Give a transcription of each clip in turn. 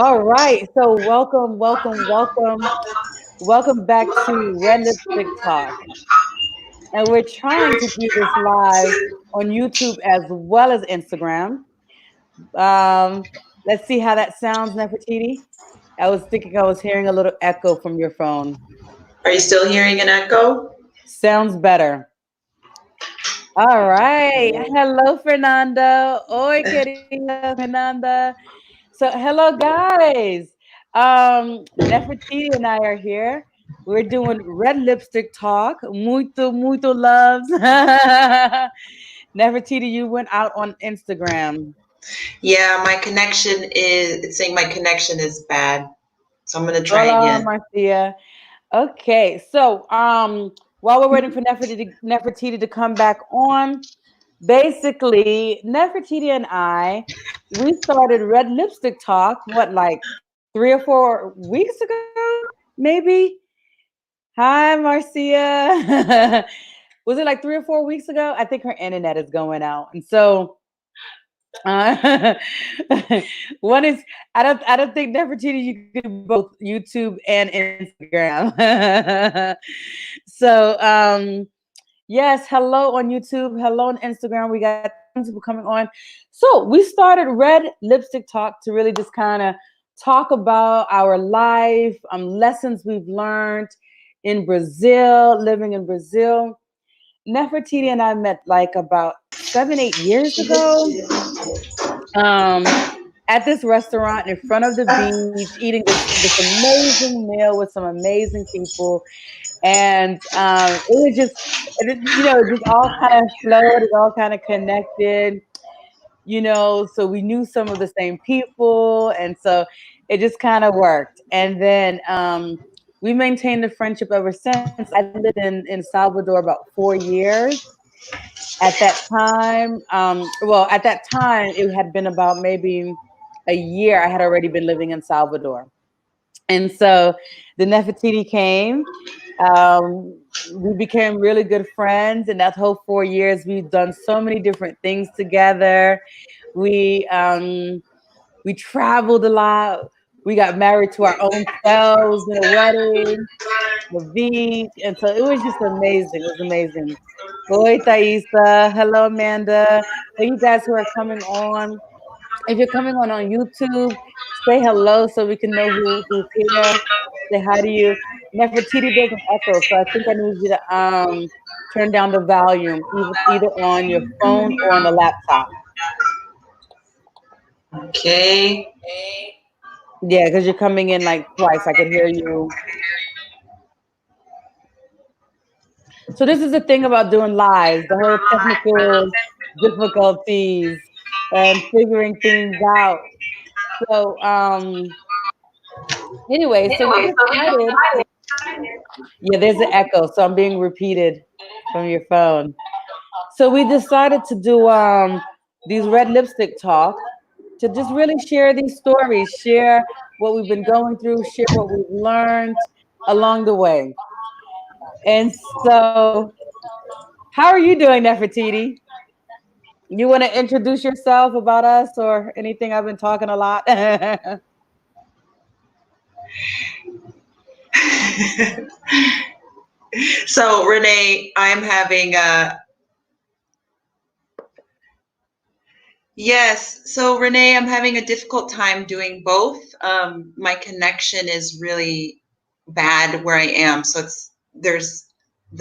All right. So welcome back to Red Lipstick Talk. And we're trying to do this live on YouTube as well as Instagram. Um, let's see how that sounds, Nefertiti. I was thinking I was hearing a little echo from your phone. Are you still hearing an echo? Sounds better. All right. Hello, Fernando. Oi, querida Fernanda. So, hello, guys. Nefertiti and I are here. We're doing red lipstick talk. Muito loves. Nefertiti, you went out on Instagram. Yeah, my connection is, it's saying my connection is bad. So I'm going to try Hola, again. Marcia. Okay, so while we're waiting for Nefertiti to come back on, basically, Nefertiti and I, we started Red Lipstick Talk, what, like 3 or 4 weeks ago, maybe? Hi, Marcia. Was it like 3 or 4 weeks ago? I think her internet is going out. And so uh, one is I don't think Nefertiti you could do both YouTube and Instagram. So yes, hello on YouTube, hello on Instagram. We got tons of people coming on. So we started Red Lipstick Talk to really just kind of talk about our life, lessons we've learned in Brazil, living in Brazil. Nefertiti and I met like about 7, 8 years ago. At this restaurant in front of the beach, eating this amazing meal with some amazing people, and it was just, it just all kind of flowed, it all kind of connected, so we knew some of the same people, and so it just kind of worked. And then we maintained a friendship ever since. I lived in Salvador about 4 years. At that time, it had been about maybe a year. I had already been living in Salvador. And so the Nefertiti came. We became really good friends. And that whole 4 years, we've done so many different things together. We traveled a lot. We got married to our own selves in a wedding, the beach. And so it was just amazing. It was amazing. Oi, Thaisa. Hello, Amanda. For you guys who are coming on, if you're coming on YouTube, say hello so we can know who's here. Say hi to you. Nefertiti, there's an echo, so I think I need you to turn down the volume, either on your phone or on the laptop. Okay. Yeah, because you're coming in like twice. I could hear you. So this is the thing about doing lives, the whole technical difficulties and figuring things out. So anyway, so we decided, yeah, there's an echo, so I'm being repeated from your phone. So we decided to do these red lipstick talk to just really share these stories, share what we've been going through, share what we've learned along the way. And so, how are you doing, Nefertiti? You want to introduce yourself about us or anything? I've been talking a lot. So, Renee, I'm having a. Yes. So, Renee, I'm having a difficult time doing both. My connection is really bad where I am. So, the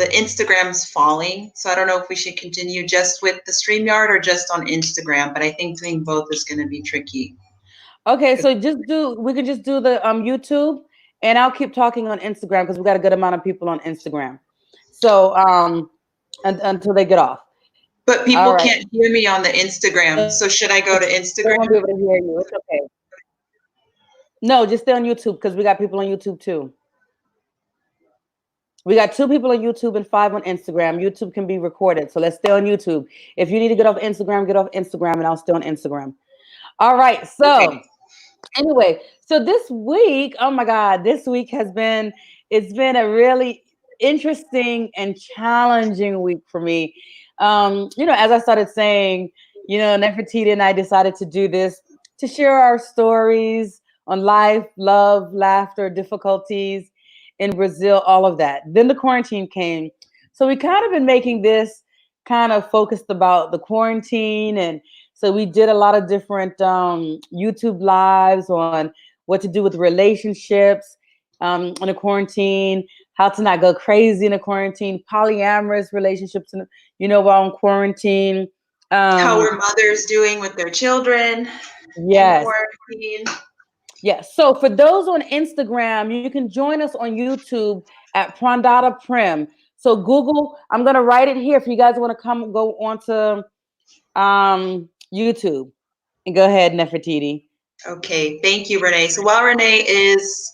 Instagram's falling. So, I don't know if we should continue just with the StreamYard or just on Instagram, but I think doing both is going to be tricky. Okay, so we can just do the YouTube, and I'll keep talking on Instagram because we got a good amount of people on Instagram. So until they get off. But All people right. can't hear me on the Instagram. So should I go to They won't be Instagram? able to hear you. It's okay. No, just stay on YouTube because we got people on YouTube too. We got 2 people on YouTube and 5 on Instagram. YouTube can be recorded, so let's stay on YouTube. If you need to get off Instagram, and I'll stay on Instagram. All right. So Okay. anyway, so this week, oh my God, this week it's been a really interesting and challenging week for me. As I started saying, Nefertiti and I decided to do this to share our stories on life, love, laughter, difficulties in Brazil, all of that. Then the quarantine came. So we kind of been making this kind of focused about the quarantine. And so we did a lot of different YouTube lives on what to do with relationships in a quarantine, how to not go crazy in a quarantine, polyamorous relationships, while in quarantine. How Um, are mothers doing with their children in yes. quarantine? Yes. So for those on Instagram, you can join us on YouTube at Prandata Prim. So Google, I'm gonna write it here if you guys want to come go onto YouTube. And go ahead, Nefertiti. Okay, thank you, Renee. So while Renee is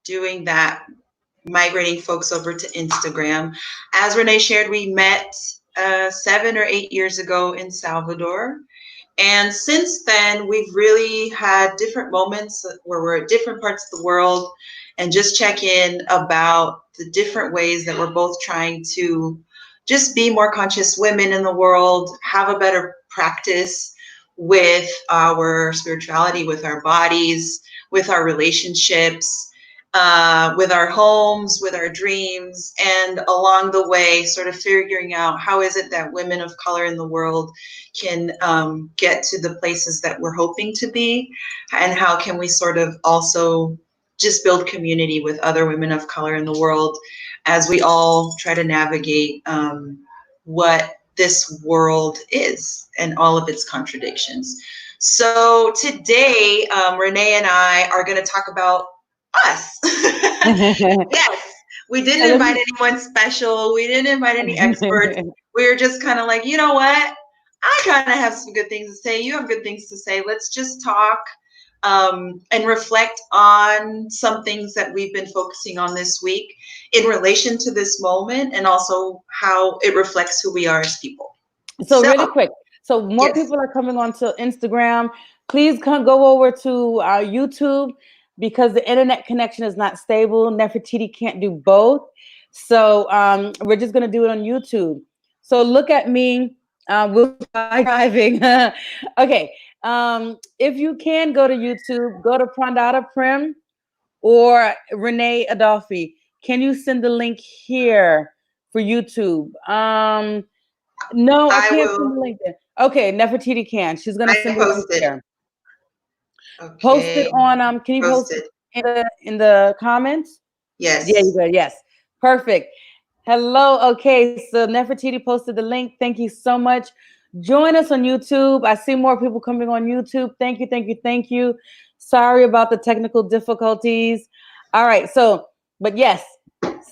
doing that, migrating folks over to Instagram, as Renee shared, we met 7 or 8 years ago in Salvador. And since then, we've really had different moments where we're at different parts of the world and just check in about the different ways that we're both trying to just be more conscious women in the world, have a better practice with our spirituality, with our bodies, with our relationships, with our homes, with our dreams, and along the way, sort of figuring out how is it that women of color in the world can get to the places that we're hoping to be, and how can we sort of also just build community with other women of color in the world as we all try to navigate what this world is and all of its contradictions. So today, Renee and I are going to talk about us. Yes, we didn't invite anyone special. We didn't invite any experts. We were just kind of like, you know what? I kind of have some good things to say. You have good things to say. Let's just talk and reflect on some things that we've been focusing on this week in relation to this moment, and also how it reflects who we are as people. So really quick, so more people are coming onto Instagram. Please go over to our YouTube because the internet connection is not stable. Nefertiti can't do both. So we're just going to do it on YouTube. So look at me. We'll try driving. Okay. If you can go to YouTube, go to Prandata Prim or Renee Adolphi. Can you send the link here for YouTube? No, I can't send the link there. Okay, Nefertiti can. She's gonna send the link there. Okay. Post it on can you post it in the comments? Yes. Yeah, you go. Yes. Perfect. Hello. Okay, so Nefertiti posted the link. Thank you so much. Join us on YouTube. I see more people coming on YouTube. Thank you, thank you, thank you. Sorry about the technical difficulties. All right, so, but yes,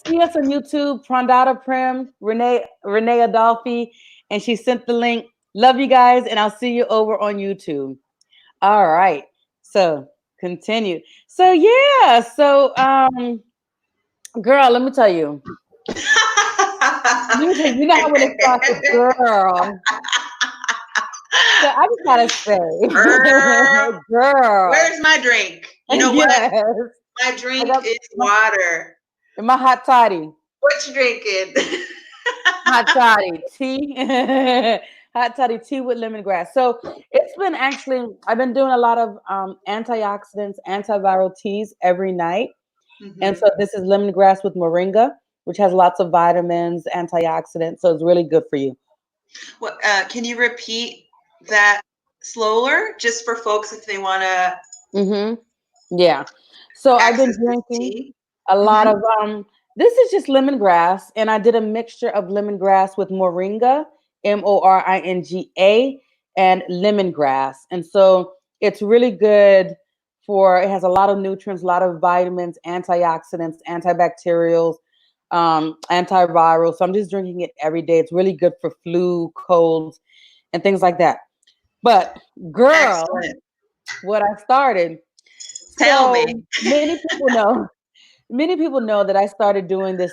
see us on YouTube, Prandata Prim, Renee Adolphi, and she sent the link. Love you guys, and I'll see you over on YouTube. All right, so continue. So yeah, so girl, let me tell you. You know how when it starts with girl. So I just gotta say, girl. Where's my drink? You know what? My drink is water. And my hot toddy. What you drinking? Hot toddy tea. Hot toddy tea with lemongrass. So it's been I've been doing a lot of antioxidants, antiviral teas every night. Mm-hmm. And so this is lemongrass with moringa, which has lots of vitamins, antioxidants. So it's really good for you. Well, can you repeat that slower just for folks if they want to? Mm-hmm. Yeah. So I've been drinking a lot of this is just lemongrass, and I did a mixture of lemongrass with moringa, moringa, and lemongrass. And so it's really good it has a lot of nutrients, a lot of vitamins, antioxidants, antibacterials, antiviral. So I'm just drinking it every day. It's really good for flu, colds, and things like that. But girl, what I started. Tell me. Many people know that I started doing this,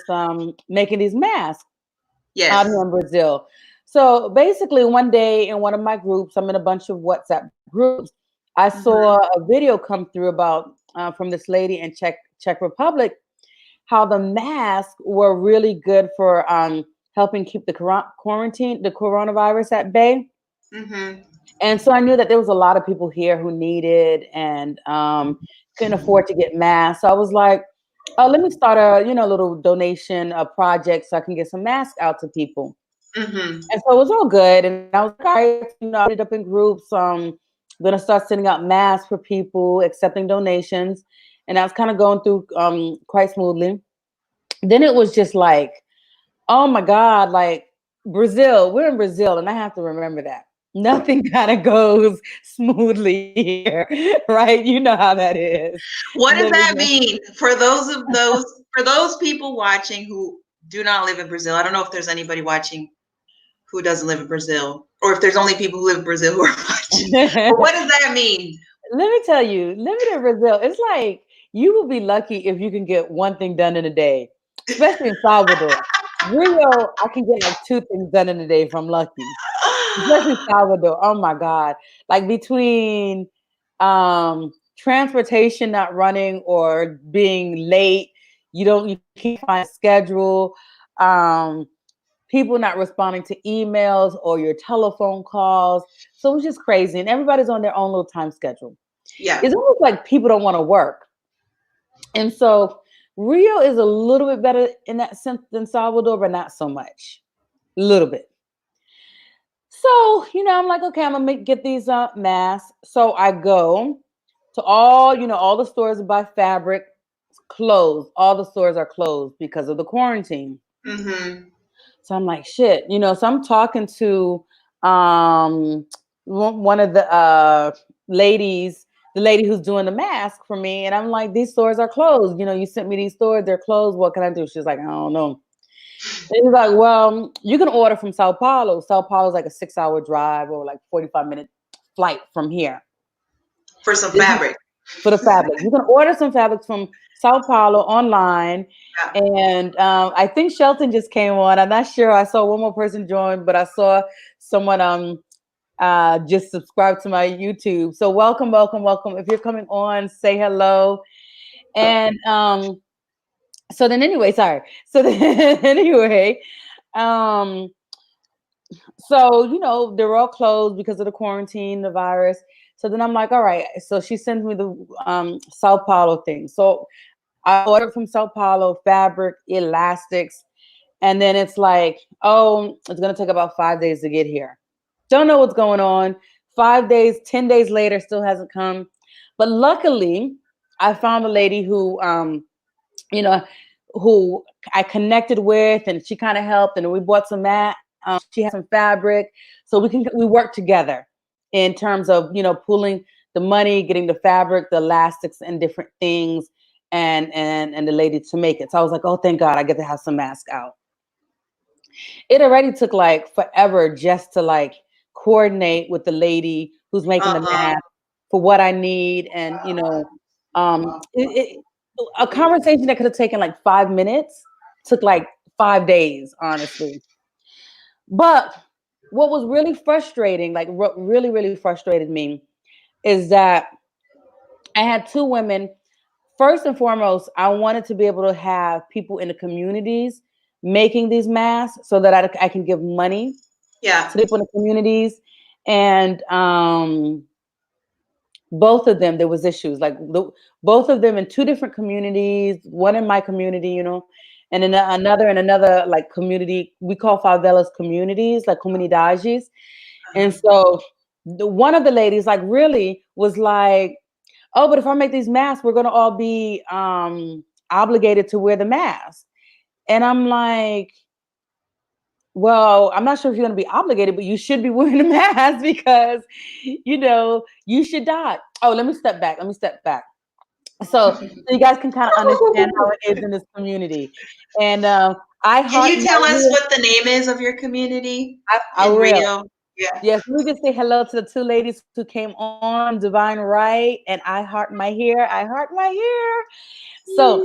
making these masks out here in Brazil. So basically one day in one of my groups, I'm in a bunch of WhatsApp groups, I saw a video come through about from this lady in Czech Republic, how the masks were really good for helping keep the coronavirus at bay. Mm-hmm. And so I knew that there was a lot of people here who needed and couldn't afford to get masks. So I was like, oh, let me start a little donation project so I can get some masks out to people. Mm-hmm. And so it was all good. And I was like, all right, I put it up in groups. Gonna start sending out masks for people, accepting donations. And I was kind of going through quite smoothly. Then it was just like, oh my God, like Brazil, we're in Brazil, and I have to remember that. Nothing kind of goes smoothly here, right? You know how that is. What does Living that mean for those people watching who do not live in Brazil? I don't know if there's anybody watching who doesn't live in Brazil, or if there's only people who live in Brazil who are watching. But what does that mean? Let me tell you, living in Brazil, it's like you will be lucky if you can get one thing done in a day, especially in Salvador. Rio, I can get like two things done in a day if I'm lucky. Especially Salvador. Oh my God. Like between transportation not running or being late, you can't find a schedule, um, people not responding to emails or your telephone calls. So it was just crazy. And everybody's on their own little time schedule. Yeah. It's almost like people don't want to work. And so Rio is a little bit better in that sense than Salvador, but not so much. A little bit. So, I'm like, okay, I'm gonna get these masks. So I go to all the stores to buy fabric, closed. All the stores are closed because of the quarantine. Mm-hmm. So I'm like, shit, so I'm talking to um one of the ladies, the lady who's doing the mask for me, and I'm like, these stores are closed. You sent me these stores, they're closed. What can I do? She's like, I don't know. And he's like, well, you can order from Sao Paulo. Sao Paulo is like a 6-hour drive or like 45-minute flight from here. For some This is fabric. for the fabric. You can order some fabrics from Sao Paulo online. Yeah. And I think Shelton just came on. I'm not sure. I saw one more person join, but I saw someone just subscribe to my YouTube. So welcome, welcome, welcome. If you're coming on, say hello. And so then anyway, sorry. So then anyway, um, so they're all closed because of the quarantine, the virus. So then I'm like, all right. So she sends me the Sao Paulo thing. So I ordered from Sao Paulo fabric, elastics, and then it's like, oh, it's gonna take about 5 days to get here. Don't know what's going on. 5 days, 10 days later, still hasn't come. But luckily, I found a lady you know, who I connected with, and she kind of helped, and we bought some mat. She had some fabric, so we work together in terms of pulling the money, getting the fabric, the elastics, and different things, and the lady to make it. So I was like, oh, thank God, I get to have some masks out. It already took like forever just to like coordinate with the lady who's making the Uh-huh. mask for what I need, and a conversation that could have taken like 5 minutes took like 5 days, honestly. But what was really frustrating, like what really, really frustrated me, is that I had two women. First and foremost, I wanted to be able to have people in the communities making these masks so that I can give money Yeah. to people in the communities. And both of them, there was issues, like both of them in two different communities, one in my community, and in another like community. We call favelas communities, like comunidades. And so one of the ladies like really was like, oh, but if I make these masks, we're going to all be obligated to wear the mask. And I'm like, well, I'm not sure if you're going to be obligated, but you should be wearing a mask because, you should die. Oh, let me step back. So you guys can kind of understand how it is in this community. And I Can heart you my tell us ear. what the name is of your community I in will. Rio? Yeah. Yes, let me just say hello to the two ladies who came on, Divine Right and I Heart My Hair. I Heart My Hair. So,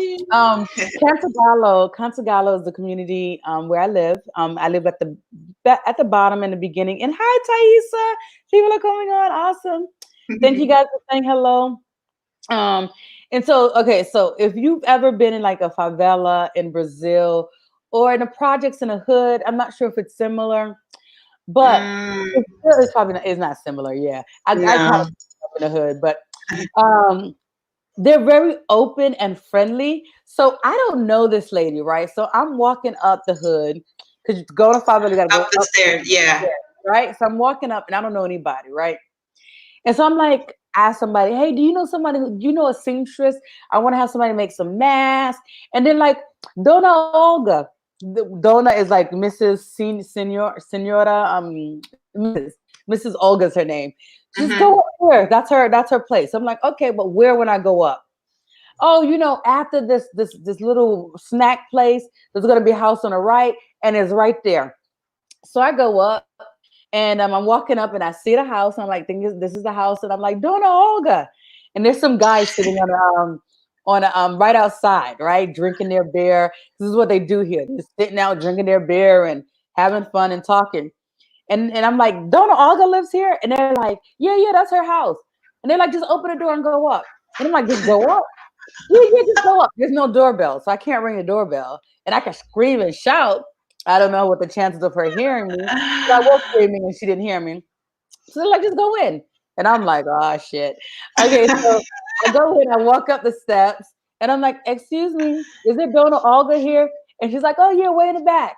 Cantagallo is the community where I live. I live at the bottom in the beginning. And hi, Thaisa. People are coming on. Awesome. Thank you guys for saying hello. Um, and so, okay, so if you've ever been in like a favela in Brazil or in the projects in a hood, I'm not sure if it's similar. but Mm, it's probably not, it's not similar. Yeah, I kind no. of grew up in the hood, but um, they're very open and friendly. So I don't know this lady, right? So I'm walking up the hood because to go to Favela, you got to Up go the up the stairs, yeah. stairs, right? So I'm walking up and I don't know anybody, right? And so I'm like, ask somebody, hey, do you know somebody? Do you know a seamstress? I want to have somebody make some masks. And then like Dona Olga, Dona is like Mrs. Senora, Mrs. Olga's her name. Just Hmm. go up there. That's her place. I'm like, okay, but where when I go up? Oh, after this little snack place, there's gonna be a house on the right, and it's right there. So I go up, and I'm walking up, and I see the house. And I'm like, this is the house, and I'm like, Dona Olga, and there's some guys sitting on right outside, right, drinking their beer. This is what they do here. They're sitting out drinking their beer and having fun and talking. And I'm like, Dona Olga lives here, and they're like, yeah, that's her house. And they're like, just open the door and go up. And I'm like, just go up. Yeah, just go up. There's no doorbell, so I can't ring the doorbell. And I can scream and shout. I don't know what the chances of her hearing me. But I was screaming and she didn't hear me. So they're like, just go in. And I'm like, oh shit. Okay, so I go in, I walk up the steps, and I'm like, excuse me, is there Dona Olga here? And she's like, oh yeah, way in the back.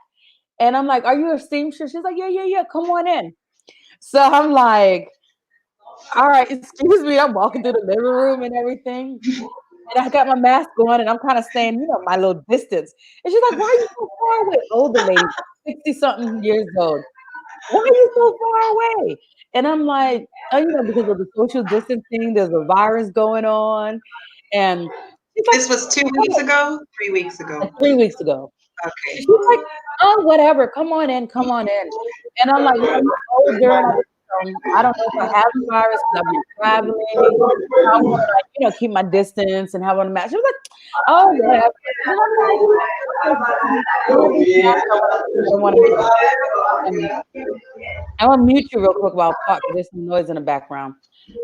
And I'm like, are you a seamstress? She's like, yeah, come on in. So I'm like, all right, excuse me. I'm walking through the living room and everything. And I got my mask on and I'm kind of staying, my little distance. And she's like, why are you so far away? Older lady, 60 something years old. Why are you so far away? And I'm like, oh, because of the social distancing, there's a virus going on. And she's like, This was 2 weeks ago, 3 weeks ago. 3 weeks ago. Okay. She's like, oh, whatever, come on in, come on in. And I'm like, I'm older. I don't know if I have the virus because I've been traveling. I want to keep my distance and have on a mask. She was like, oh, whatever. And I'm like, okay, fine. I want this mask. I don't want to make it. I'm gonna mute you real quick while I talk because there's some noise in the background.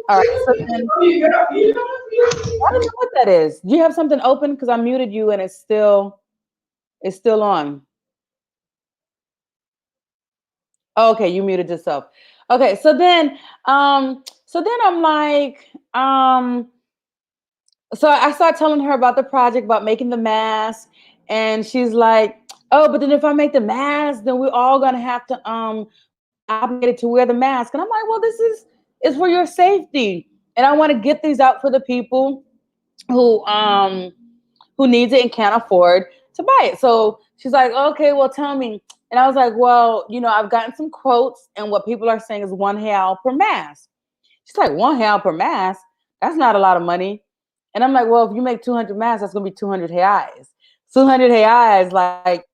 All right. So then I don't know what that is. Do you have something open? Because I muted you and it's still on. Oh, okay, you muted yourself. Okay, so then I'm like, so I start telling her about the project, about making the mask, and she's like, "Oh, but then if I make the mask, then we're all gonna have to be obligated to wear the mask." And I'm like, "Well, this is for your safety, and I want to get these out for the people who um who needs it and can't afford to buy it." So she's like, okay, well, tell me. And I was like, well, I've gotten some quotes, and what people are saying is £1 per mask. She's like, £1 per mask? That's not a lot of money. And I'm like, well, if you make 200 masks, that's going to be 200 reais. 200 reais, like,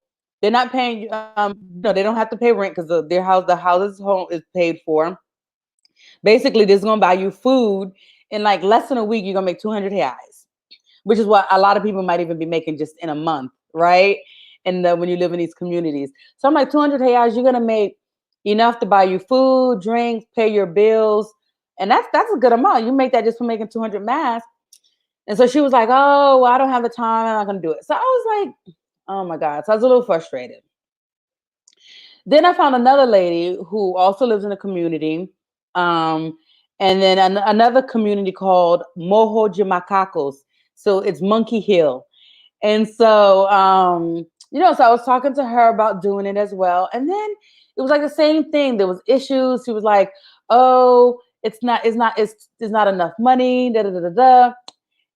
they're not paying, they don't have to pay rent because the house's home is paid for. Basically, this is going to buy you food. In like less than a week, you're going to make 200 reais, which is what a lot of people might even be making just in a month, right? And when you live in these communities. So I'm like, 200 reais, you're gonna make enough to buy you food, drinks, pay your bills. And that's a good amount. You make that just for making 200 masks. And so she was like, oh, well, I don't have the time. I'm not gonna do it. So I was like, oh my God. So I was a little frustrated. Then I found another lady who also lives in a community. Um, and then another community called Morro de Macacos. So it's Monkey Hill. And so, so I was talking to her about doing it as well. And then it was like the same thing. There was issues. She was like, oh, it's not enough money, da da da da da.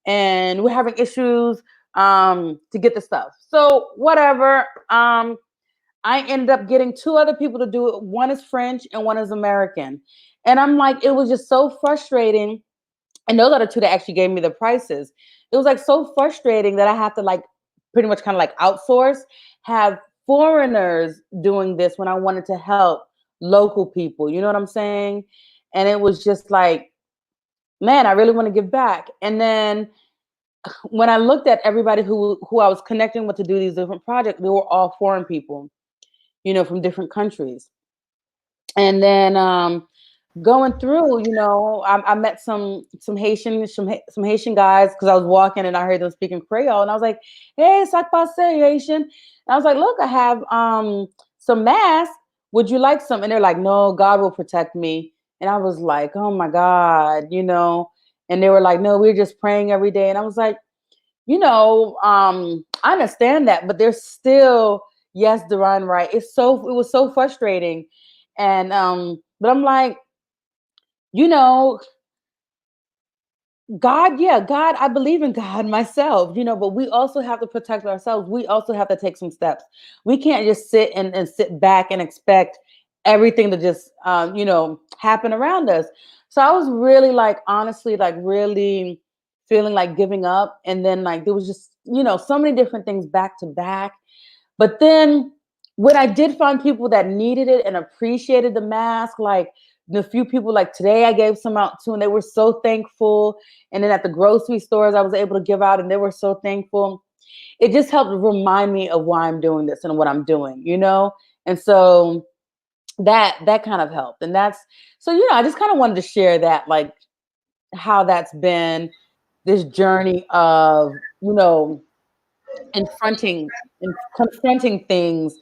And we're having issues to get the stuff. So whatever. I ended up getting two other people to do it. One is French and one is American. And I'm like, it was just so frustrating. And those are the two that actually gave me the prices. It was like so frustrating that I have to like pretty much kind of like outsource, have foreigners doing this when I wanted to help local people. You know what I'm saying? And it was just like, man, I really want to give back. And then when I looked at everybody who I was connecting with to do these different projects, they were all foreign people, from different countries. And then going through, I met some Haitian guys because I was walking and I heard them speaking Creole, and I was like, "Hey, sac passe, Haitian." And I was like, "Look, I have some masks. would you like some? And they're like, no, God will protect me. And I was like, oh my God, and they were like, no, we're just praying every day. And I was like, I understand that, but there's still, yes, divine right. It was so frustrating. And, but I'm like, you know, God, yeah, God, I believe in God myself, but we also have to protect ourselves. We also have to take some steps. We can't just sit and sit back and expect everything to just, happen around us. So I was really like, honestly, like really feeling like giving up. And then like, there was just, so many different things back to back. But then when I did find people that needed it and appreciated the mask, like the few people like today I gave some out to and they were so thankful. And then at the grocery stores, I was able to give out and they were so thankful. It just helped remind me of why I'm doing this and what I'm doing, And so that kind of helped. And that's so, I just kind of wanted to share that, like how that's been this journey of, confronting and confronting things,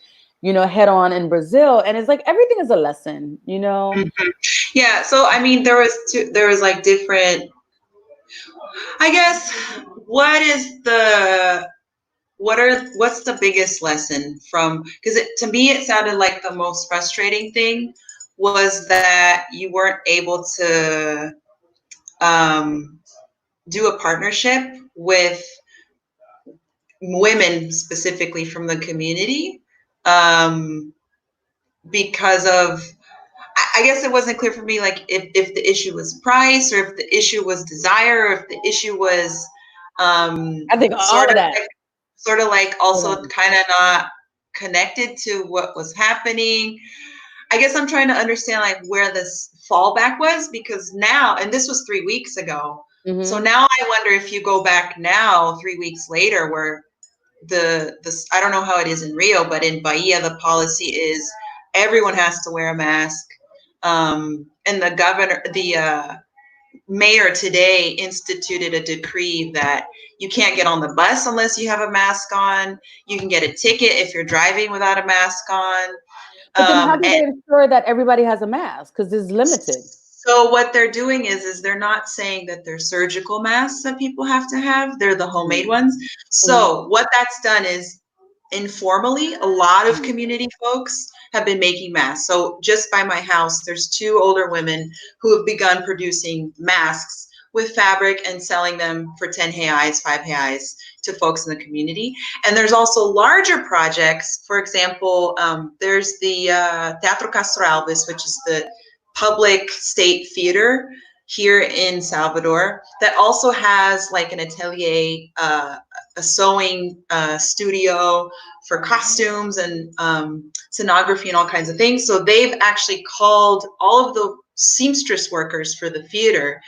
head on in Brazil. And it's like everything is a lesson. Mhm. Yeah. So I mean, there was like different. I guess what is the what's the biggest lesson from, because to me it sounded like the most frustrating thing was that you weren't able to um, do a partnership with women specifically from the community, um, because of, I guess it wasn't clear for me, like if the issue was price or if the issue was desire or if the issue was I think all of that. sort of like also kind of not connected to what was happening. I guess I'm trying to understand like where this fallback was, because now, and this was 3 weeks ago. So now I wonder if you go back now, 3 weeks later, where the I don't know how it is in Rio, but in Bahia the policy is everyone has to wear a mask. And the mayor today instituted a decree that you can't get on the bus unless you have a mask on. You can get a ticket if you're driving without a mask on. But then how do And they ensure that everybody has a mask? Because it's limited. so what they're doing is they're not saying that they're surgical masks that people have to have. They're the homemade ones. So what that's done is informally, a lot of community folks have been making masks. So just by my house, there's two older women who have begun producing masks with fabric and selling them for 10 reais, 5 reais to folks in the community. And there's also larger projects. For example, there's the Teatro Castro Alves, which is the public state theater here in Salvador, that also has like an atelier, a sewing studio for costumes and scenography and all kinds of things. So they've actually called all of the seamstress workers for the theater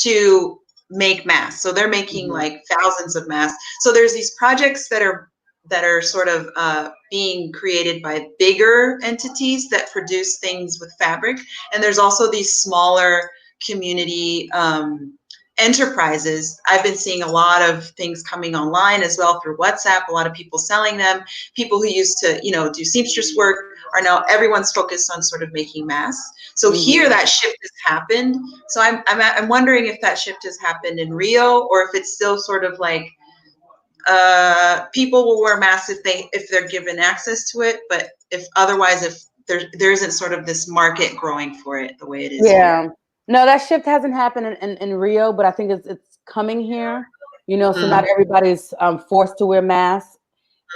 to make masks. So they're making like thousands of masks. So there's these projects that are sort of being created by bigger entities that produce things with fabric. And there's also these smaller community enterprises. I've been seeing a lot of things coming online as well through WhatsApp, a lot of people selling them. People who used to, do seamstress work are now, everyone's focused on sort of making masks. So here that shift has happened. So I'm wondering if that shift has happened in Rio, or if it's still sort of like people will wear masks if they're given access to it, but if otherwise, if there isn't sort of this market growing for it the way it is here. No, that shift hasn't happened in Rio, but I think it's coming here. So not everybody's forced to wear masks,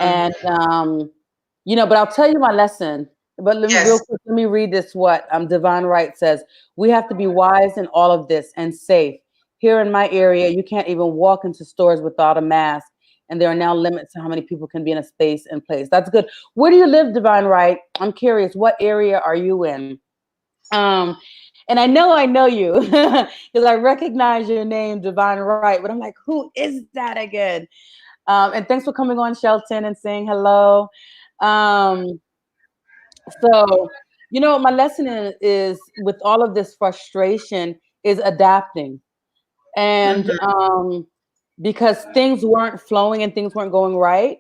and but I'll tell you my lesson. But let me real Yes. quick. Let me read this. What Divine Right says: we have to be wise in all of this and safe. Here in my area, you can't even walk into stores without a mask, and there are now limits to how many people can be in a space and place. That's good. Where do you live, Divine Right? I'm curious. What area are you in? And I know you because I recognize your name, Divine Right. But I'm like, who is that again? And thanks for coming on, Shelton, and saying hello. Um, so, my lesson is with all of this frustration is adapting. And because things weren't flowing and things weren't going right,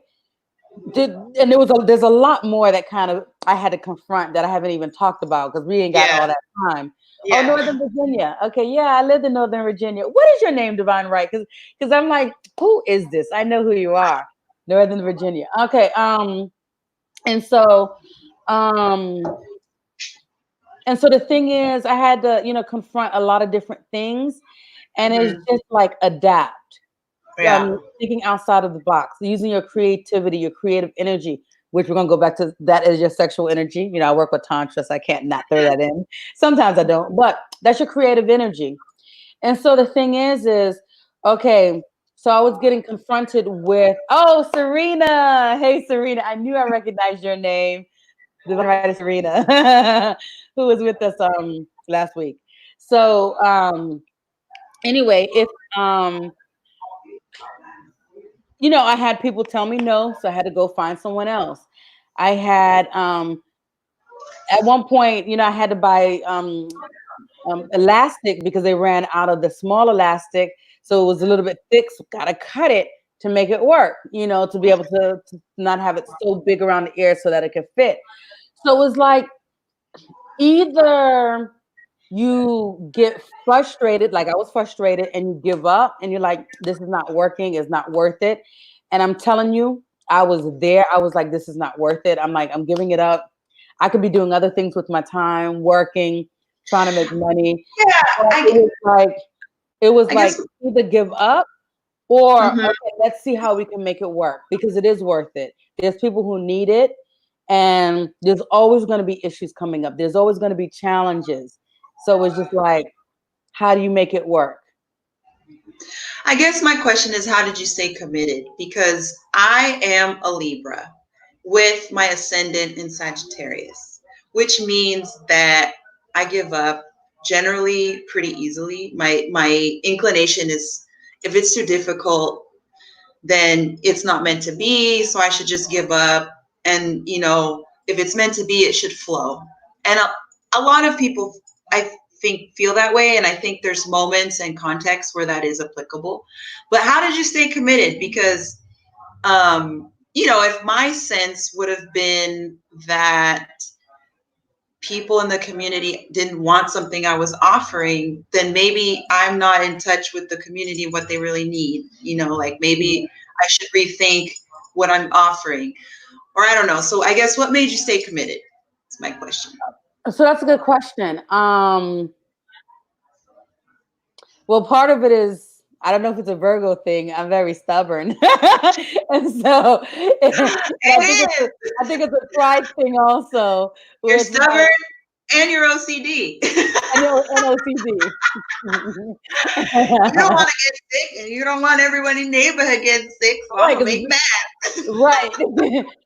And there's a lot more that kind of I had to confront that I haven't even talked about because we ain't got Yeah. all that time. Oh, Yeah. Northern Virginia. Okay, yeah, I lived in Northern Virginia. What is your name, Divine Right? Because I'm like, who is this? I know who you are. Northern Virginia. Okay. And so um and so the thing is I had to, confront a lot of different things, and it's Hmm. just like adapt. Yeah. Thinking outside of the box, using your creativity, your creative energy, which we're gonna go back to. That is your sexual energy. I work with tantra, so I can't not throw that in. Sometimes I don't, but that's your creative energy. And so the thing is, okay. So I was getting confronted with, oh, Serena. Hey, Serena. I knew I recognized your name. The writer Serena, who was with us last week. So anyway, if I had people tell me no, so I had to go find someone else. I had at one point, I had to buy elastic because they ran out of the small elastic, so it was a little bit thick. So gotta cut it to make it work. To be able to not have it so big around the ear so that it could fit. So it was like either you get frustrated, like I was frustrated, and you give up and you're like, this is not working, it's not worth it. And I'm telling you, I was there. I was like, this is not worth it. I'm like, I'm giving it up. I could be doing other things with my time, working, trying to make money. Yeah. But I, it was I like guess. either give up or Mhm. okay, let's see how we can make it work because it is worth it. There's people who need it, and there's always going to be issues coming up. There's always going to be challenges. So it's just like, how do you make it work? I guess my question is, how did you stay committed? Because I am a Libra with my ascendant in Sagittarius, which means that I give up generally pretty easily. My inclination is, if it's too difficult, then it's not meant to be, so I should just give up. And if it's meant to be, it should flow. And a lot of people, I think, feel that way, and I think there's moments and contexts where that is applicable. But how did you stay committed? Because if my sense would have been that people in the community didn't want something I was offering, then maybe I'm not in touch with the community, what they really need. Like maybe I should rethink what I'm offering, or I don't know. So I guess, what made you stay committed? That's my question. So that's a good question. Well, part of it is I don't know if it's a Virgo thing. I'm very stubborn, and so and It is. I think it's a pride thing also. You're Where it's stubborn like and you're OCD. I know NOCD. You don't want to get sick, and you don't want everybody in the neighborhood getting sick. So I'm Right, gonna make mad. right.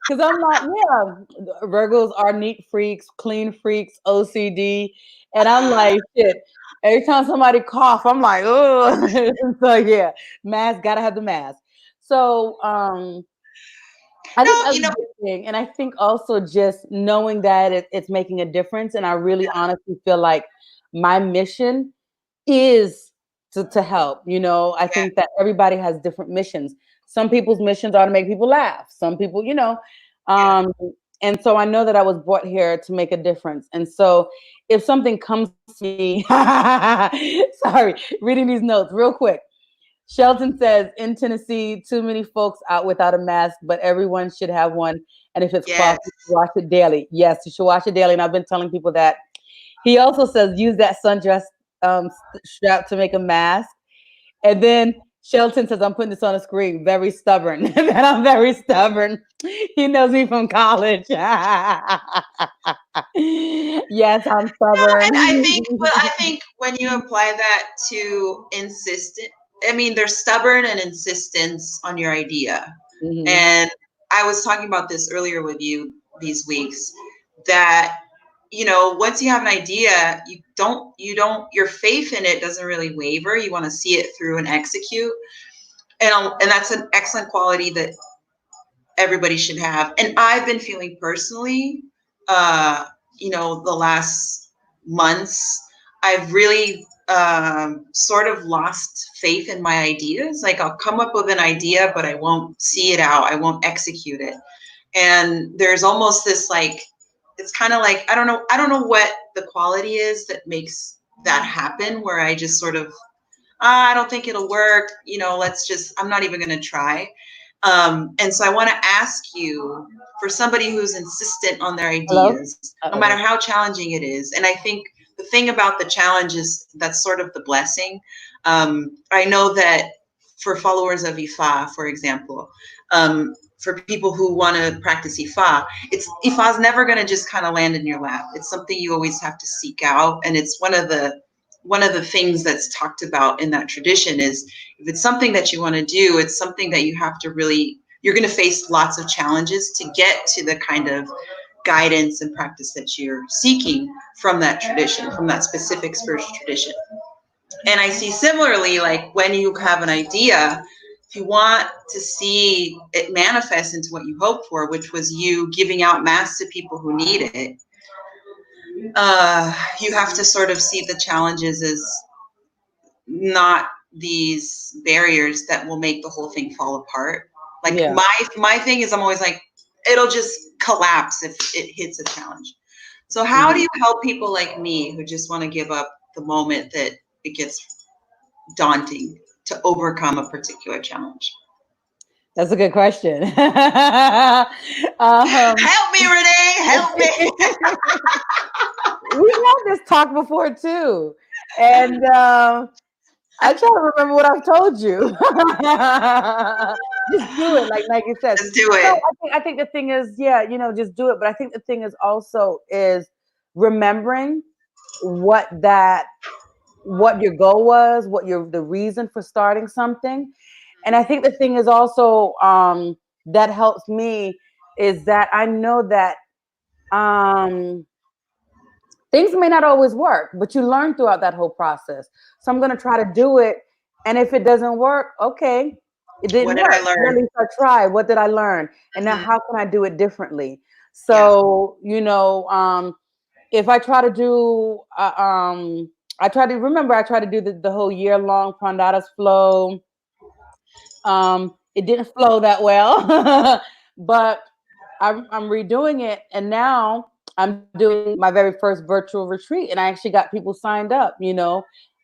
Because I'm like, yeah, Virgos are neat freaks, clean freaks, OCD, and I'm like, shit. Every time somebody cough, I'm like, oh. So yeah, mask, gotta have the mask. So I think No, that's a big thing, and I think also just knowing that it's making a difference, and I really honestly feel like my mission is to help. I yeah, think that everybody has different missions. Some people's missions are to make people laugh. Some people, yeah. um, and so I know that I was brought here to make a difference. And so if something comes to me, sorry, reading these notes real quick. Shelton says in Tennessee, too many folks out without a mask, but everyone should have one. And if it's Yes. cloth, wash it daily. Yes, you should wash it daily. And I've been telling people that. He also says use that sundress strap to make a mask. And then Shelton says, I'm putting this on the screen, very stubborn. That I'm very stubborn. He knows me from college. Yes, I'm stubborn. And I think when you apply that to insistent, I mean, there's stubborn and insistence on your idea. Mhm. And I was talking about this earlier with you these weeks, that once you have an idea, your faith in it doesn't really waver. You want to see it through and execute. And that's an excellent quality that everybody should have. And I've been feeling personally, the last months, I've really sort of lost faith in my ideas. Like I'll come up with an idea, but I won't see it out. I won't execute it. And there's almost this like, it's kind of like, I don't know what the quality is that makes that happen, where I just sort of, I don't think it'll work. You know, I'm not even going to try. And so I want to ask you, for somebody who's insistent on their Hello? ideas, no Uh-oh. matter how challenging it is. And I think the thing about the challenge is that's sort of the blessing. I know that for followers of Ifa, for example, for people who want to practice Ifa's never going to just kind of land in your lap. It's something you always have to seek out. And it's one of the things that's talked about in that tradition is, if it's something that you want to do, it's something that you have to really, you're going to face lots of challenges to get to the kind of guidance and practice that you're seeking from that tradition, from that specific spiritual tradition. And I see similarly, like when you have an idea, if you want to see it manifest into what you hope for, which was you giving out mass to people who need it, you have to sort of see the challenges as not these barriers that will make the whole thing fall apart. Like Yeah. my thing is, I'm always like, it'll just collapse if it hits a challenge. So how do you help people like me who just want to give up the moment that it gets daunting to overcome a particular challenge? That's a good question. Help me, Renee, help me. We've had this talk before too. And I try to remember what I've told you. Just do it, like you said. Just do No, it. I think the thing is, yeah, just do it. But I think the thing is also is remembering what your goal was, the reason for starting something. And I think the thing is also that helps me is that I know that things may not always work, but you learn throughout that whole process. So I'm going to try to do it. And if it doesn't work, okay, it didn't What did work. I But at learn? least I tried. What did I learn? And now Mhm. how can I do it differently? Yeah. So, if I try to do, I try to do the whole year long Prandadas flow. It didn't flow that well, but I'm redoing it, and now I'm doing my very first virtual retreat, and I actually got people signed up.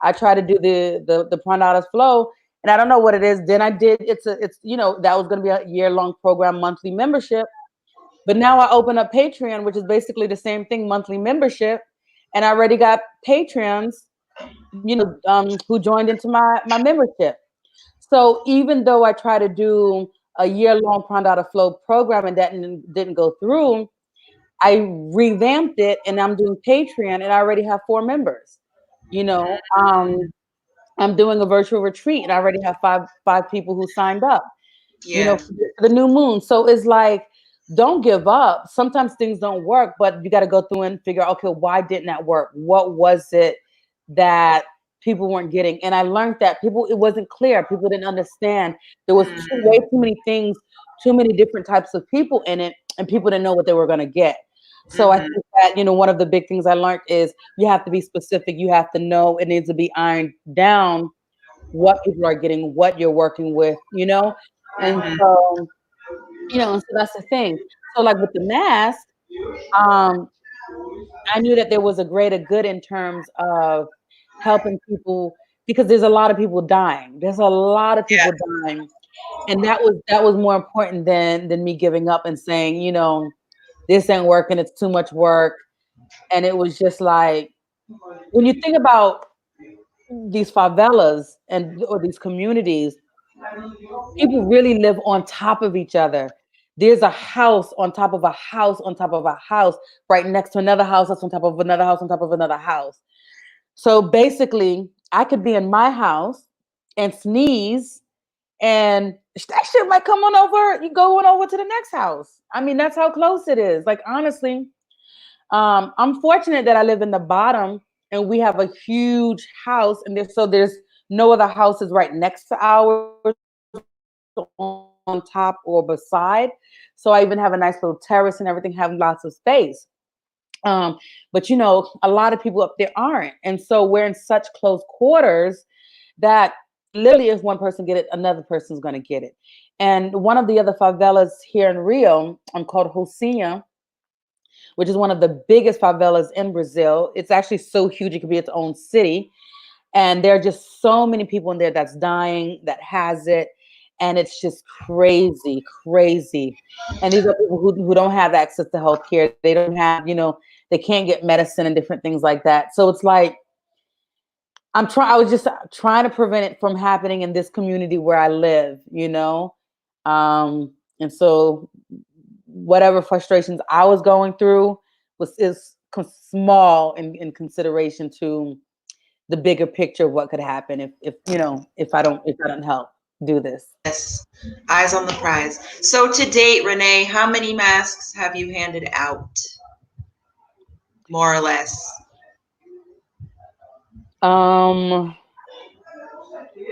I try to do the Prandadas flow, and I don't know what it is. Then I did it's that was going to be a year long program, monthly membership, but now I open up Patreon, which is basically the same thing, monthly membership, and I already got Patreons, who joined into my membership. So even though I tried to do a year-long Prandada Flow program and that didn't go through, I revamped it and I'm doing Patreon and I already have 4 members. You know, I'm doing a virtual retreat and I already have five people who signed up. Yeah. For the new moon. So it's like, don't give up. Sometimes things don't work, but you got to go through and figure out, okay, why didn't that work? What was it that people weren't getting? And I learned that it wasn't clear. People didn't understand. There was way too many things, too many different types of people in it, and people didn't know what they were going to get. So I think that, one of the big things I learned is you have to be specific. You have to know it needs to be ironed down what people are getting, what you're working with, and so, and so that's the thing. So like with the mask, um, I knew that there was a greater good in terms of helping people because there's a lot of people dying. There's a lot of Yeah. people dying. And that was more important than me giving up and saying, this ain't working, it's too much work. And it was just like when you think about these favelas or these communities, people really live on top of each other. There's a house on top of a house on top of a house, right next to another house that's on top of another house on top of another house. So basically, I could be in my house and sneeze, and that shit might come on over. You going over to the next house. I mean, that's how close it is. Like honestly, I'm fortunate that I live in the bottom, and we have a huge house, and there's no other houses right next to ours on top or beside. So I even have a nice little terrace and everything, have lots of space. But a lot of people up there aren't. And so we're in such close quarters that literally if one person get it, another person's going to get it. And one of the other favelas here in Rio, called Rocinha, which is one of the biggest favelas in Brazil. It's actually so huge it could be its own city. And there are just so many people in there that's dying, that has it. And it's just crazy, crazy. And these are people who don't have access to healthcare. They don't have, they can't get medicine and different things like that. So it's like, I was just trying to prevent it from happening in this community where I live, and so whatever frustrations I was going through is small in consideration to the bigger picture of what could happen if I don't help do this. Yes, eyes on the prize. So to date, Renee, how many masks have you handed out? More or less.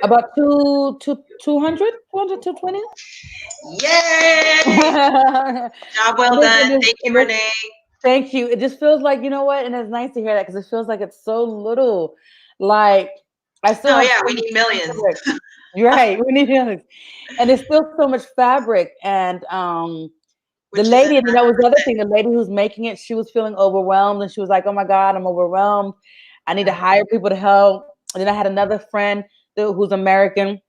About 200, 220. Yay! Job well done. Thank you, Renee. Thank you. It just feels like, and it's nice to hear that because it feels like it's so little. Like I still have we need millions. You're right. We need millions. And there's still so much fabric. And the lady, and that was the other thing, the lady who's making it, she was feeling overwhelmed and she was like, oh my God, I'm overwhelmed. I need to hire people to help. And then I had another friend who's American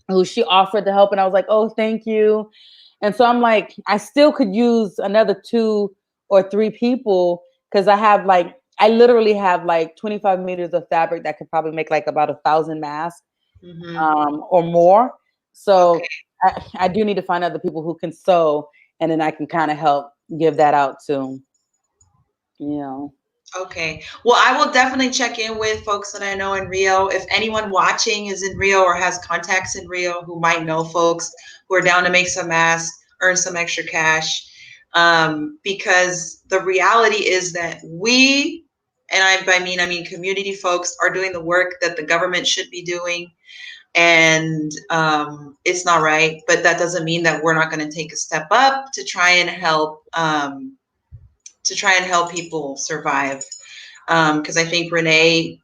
who she offered to help. And I was like, oh, thank you. And so I'm like, I still could use another 2 or 3 people because I literally have like 25 meters of fabric that could probably make like about 1,000 masks or more. So I do need to find other people who can sew, and then I can kind of help give that out too. Okay. Well, I will definitely check in with folks that I know in Rio. If anyone watching is in Rio or has contacts in Rio who might know folks who are down to make some masks, earn some extra cash. Because the reality is that we, and I mean community folks, are doing the work that the government should be doing. And it's not right, but that doesn't mean that we're not going to take a step up to try and help people survive. Because I think Renee,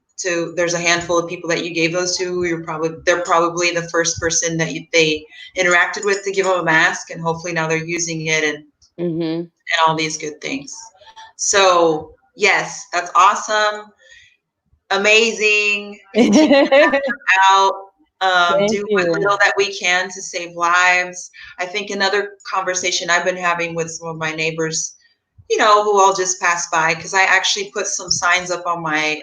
there's a handful of people that you gave those to. They're probably the first person that they interacted with to give them a mask, and hopefully now they're using it and all these good things. So yes, that's awesome, amazing. Out. Do what little that we can to save lives. I think another conversation I've been having with some of my neighbors, who I'll just pass by, because I actually put some signs up on my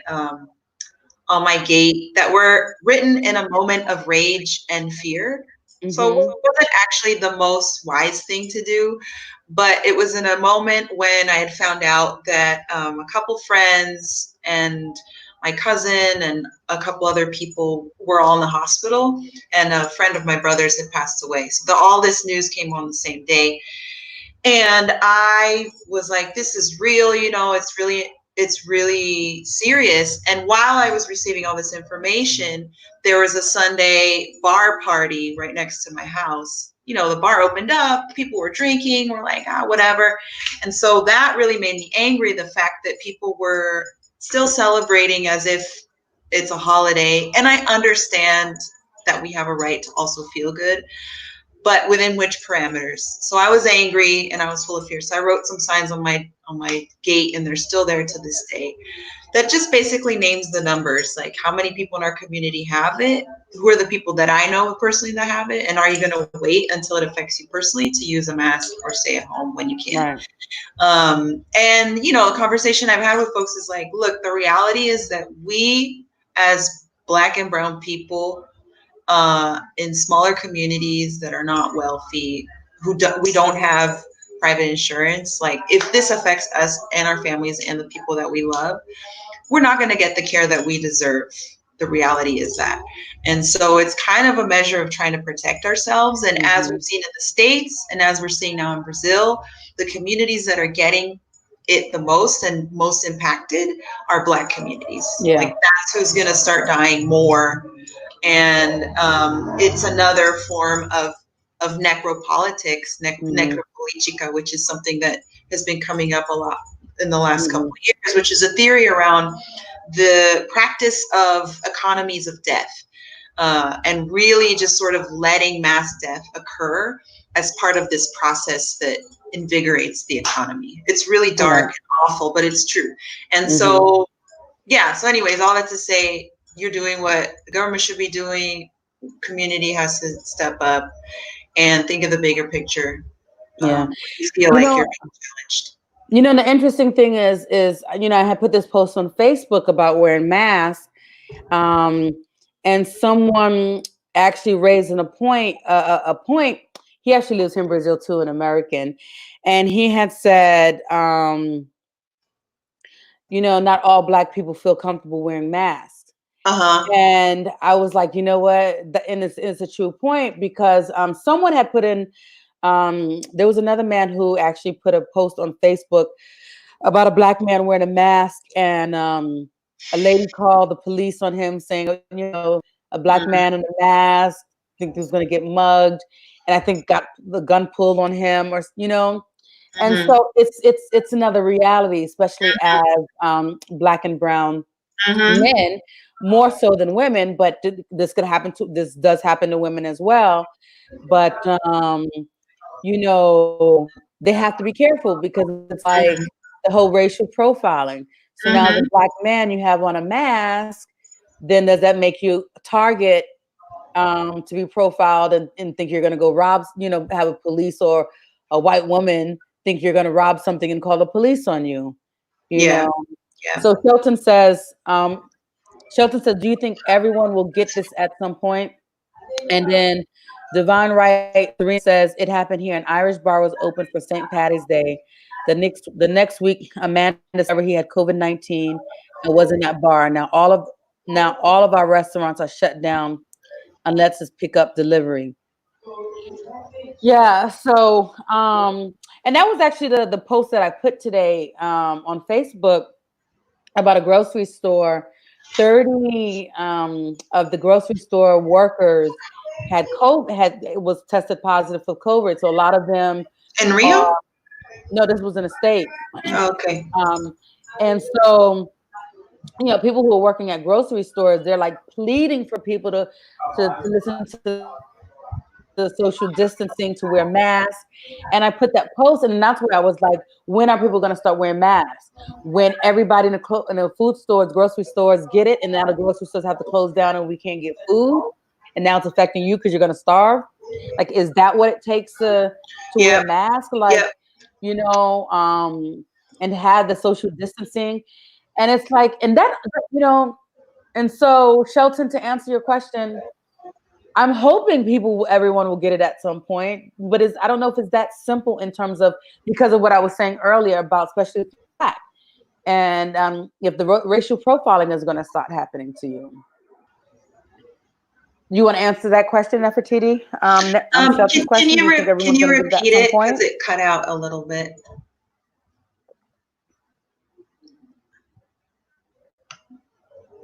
gate that were written in a moment of rage and fear. So it wasn't actually the most wise thing to do, but it was in a moment when I had found out that a couple friends and my cousin and a couple other people were all in the hospital, and a friend of my brother's had passed away. So all this news came on the same day. And I was like, this is real, it's really serious. And while I was receiving all this information, there was a Sunday bar party right next to my house. The bar opened up, people were drinking, we're like, whatever. And so that really made me angry, the fact that people were still celebrating as if it's a holiday. And I understand that we have a right to also feel good, but within which parameters? So I was angry and I was full of fear. So I wrote some signs on my gate, and they're still there to this day. That just basically names the numbers, like how many people in our community have it, who are the people that I know personally that have it, and are you going to wait until it affects you personally to use a mask or stay at home when you can? Right. And a conversation I've had with folks is like, look, the reality is that we as Black and brown people in smaller communities that are not wealthy, we don't have private insurance, like if this affects us and our families and the people that we love, we're not going to get the care that we deserve. The reality is that. And so it's kind of a measure of trying to protect ourselves. And as we've seen in the States, and as we're seeing now in Brazil, the communities that are getting it the most and most impacted are Black communities. Yeah. Like that's who's going to start dying more. And it's another form of necropolitics, necropolitica, which is something that has been coming up a lot in the last couple of years, which is a theory around the practice of economies of death, and really just sort of letting mass death occur as part of this process that invigorates the economy. It's really dark and awful, but it's true. And so, yeah, so anyways, all that to say, you're doing what the government should be doing. Community has to step up and think of the bigger picture. You feel like you're being challenged. You know, the interesting thing is, you know, I had put this post on Facebook about wearing masks, and someone actually raised a point. He actually lives in Brazil too, an American, and he had said, you know, not all Black people feel comfortable wearing masks. And I was like, you know what? And it's a true point, because someone had put in, there was another man who actually put a post on Facebook about a Black man wearing a mask, and a lady called the police on him saying, you know, a Black man in a mask, think he was going to get mugged, and I think got the gun pulled on him, or you know. And so it's another reality, especially as Black and brown men, more so than women, but this does happen to women as well. But you know, they have to be careful, because it's like the whole racial profiling. So now the Black man you have on a mask, then does that make you a target to be profiled, and think you're going to go rob, you know, have a police or a white woman think you're going to rob something and call the police on you, you know? So Shelton says, do you think everyone will get this at some point? And then Divine Right Serena says, it happened here. An Irish bar was open for St. Patty's Day. The next week, a man discovered he had COVID-19 and was in that bar. Now all of our restaurants are shut down unless it's pick up delivery. Yeah. So and that was actually the post that I put today on Facebook about a grocery store. 30 of the grocery store workers had COVID, was tested positive for COVID. So a lot of them in Rio. No, this was in the States. Okay. And so, you know, people who are working at grocery stores, they're like pleading for people to listen to the social distancing, to wear masks. And I put that post, and that's where I was like, when are people going to start wearing masks? When everybody in the food stores, grocery stores get it, and now the grocery stores have to close down and we can't get food, and now it's affecting you because you're going to starve. Like, is that what it takes to wear a mask? Like, you know, and have the social distancing. And it's like, and that, you know, and so Shelton, to answer your question, I'm hoping everyone will get it at some point, but I don't know if it's that simple in terms of, because of what I was saying earlier about, especially Black, and if the racial profiling is going to start happening to you. You want to answer that question, Nefertiti? Can you repeat it, because it cut out a little bit?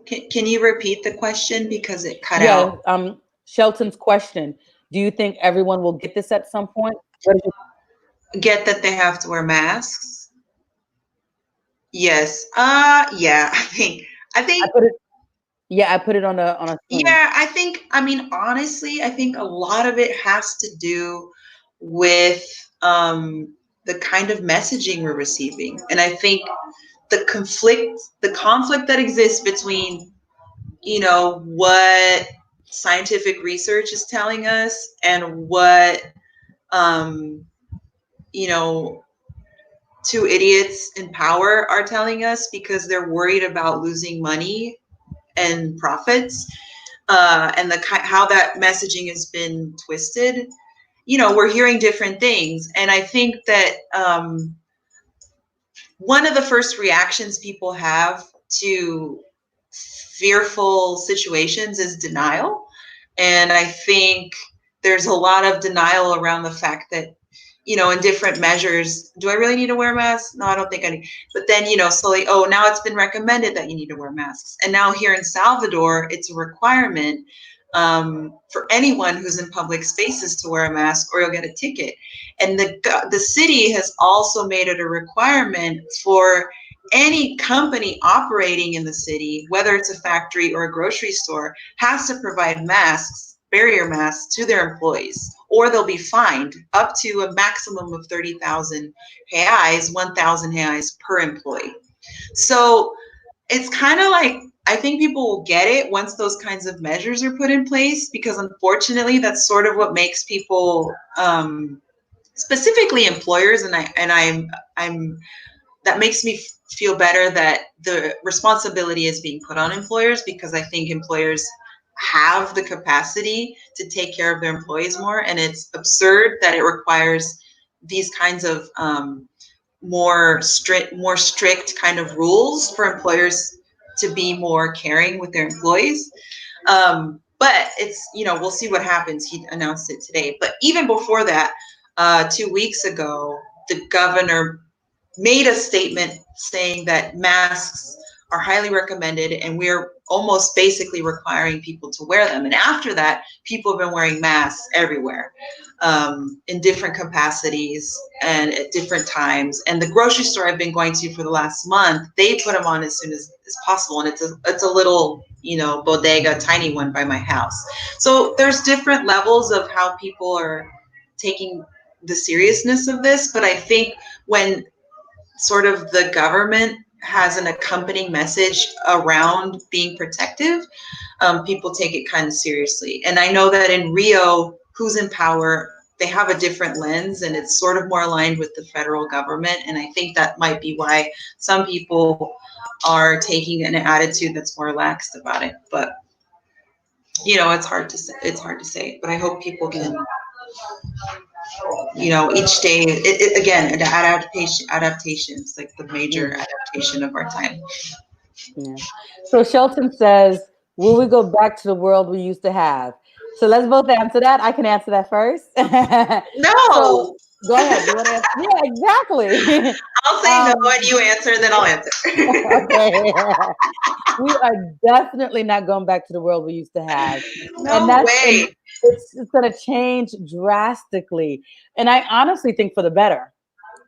Can you repeat the question, because it cut out? Shelton's question: do you think everyone will get this at some point? Get that they have to wear masks? Yes. Yeah. I think. I put it. Yeah, I put it on a screen. Yeah, I mean, honestly, I think a lot of it has to do with the kind of messaging we're receiving. And I think the conflict that exists between, you know, what scientific research is telling us and what, you know, two idiots in power are telling us, because they're worried about losing money and profits, and how that messaging has been twisted. You know, we're hearing different things. And I think that one of the first reactions people have to fearful situations is denial. And I think there's a lot of denial around the fact that, you know, in different measures, do I really need to wear a mask? No, I don't think I need. But then, you know, slowly, oh, now it's been recommended that you need to wear masks. And now here in Salvador, it's a requirement. for anyone who's in public spaces to wear a mask, or you'll get a ticket. And the city has also made it a requirement for any company operating in the city, whether it's a factory or a grocery store, has to provide masks, barrier masks, to their employees, or they'll be fined up to a maximum of 30,000 reais, 1,000 reais per employee. So it's kind of like, I think people will get it once those kinds of measures are put in place, because unfortunately that's sort of what makes people, specifically employers, and I'm that makes me feel better that the responsibility is being put on employers, because I think employers have the capacity to take care of their employees more, and it's absurd that it requires these kinds of more strict kind of rules for employers to be more caring with their employees. But it's, we'll see what happens. He announced it today. But even before that, 2 weeks ago, the governor made a statement saying that masks are highly recommended, and we're almost basically requiring people to wear them. And after that, people have been wearing masks everywhere, in different capacities and at different times. And the grocery store I've been going to for the last month, they put them on as soon as possible. And it's a little, bodega, tiny one by my house. So there's different levels of how people are taking the seriousness of this. But I think when sort of the government has an accompanying message around being protective, people take it kind of seriously. And I know that in Rio, who's in power, they have a different lens, and it's sort of more aligned with the federal government. And I think that might be why some people are taking an attitude that's more relaxed about it. But it's hard to say. It's hard to say. But I hope people can, each day, again, an adaptation is like the major adaptation of our time. Yeah. So Shelton says, will we go back to the world we used to have? So let's both answer that. I can answer that first. No. So go ahead. You want to answer? Yeah, exactly. I'll say no, and you answer, and then I'll answer. Okay. We are definitely not going back to the world we used to have. No And way. it's going to change drastically. And I honestly think for the better.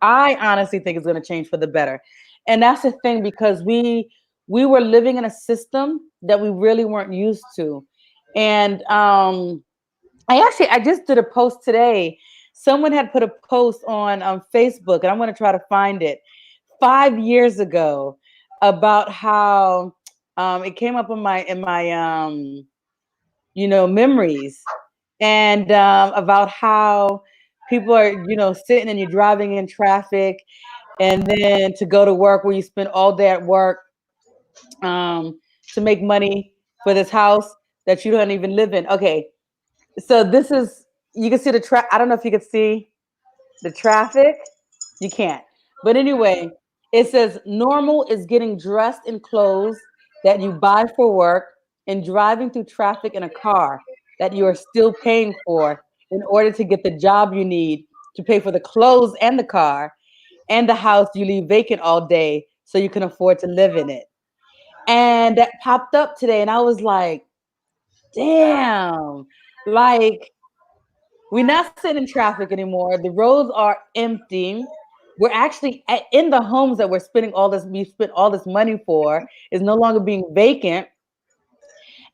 I honestly think it's going to change for the better. And that's the thing, because we were living in a system that we really weren't used to. And I just did a post today. Someone had put a post on Facebook, and I'm going to try to find it, 5 years ago, about how it came up in my memories, and about how people are sitting and you're driving in traffic, and then to go to work, where you spend all day at work, to make money for this house that you don't even live in. Okay, so this is, you can see the I don't know if you can see the traffic. You can't. But anyway, it says normal is getting dressed in clothes that you buy for work and driving through traffic in a car that you are still paying for in order to get the job you need to pay for the clothes and the car and the house you leave vacant all day so you can afford to live in it. And that popped up today, and I was like, damn, like, we're not sitting in traffic anymore. The roads are empty. We're actually in the homes that we spent all this money for is no longer being vacant.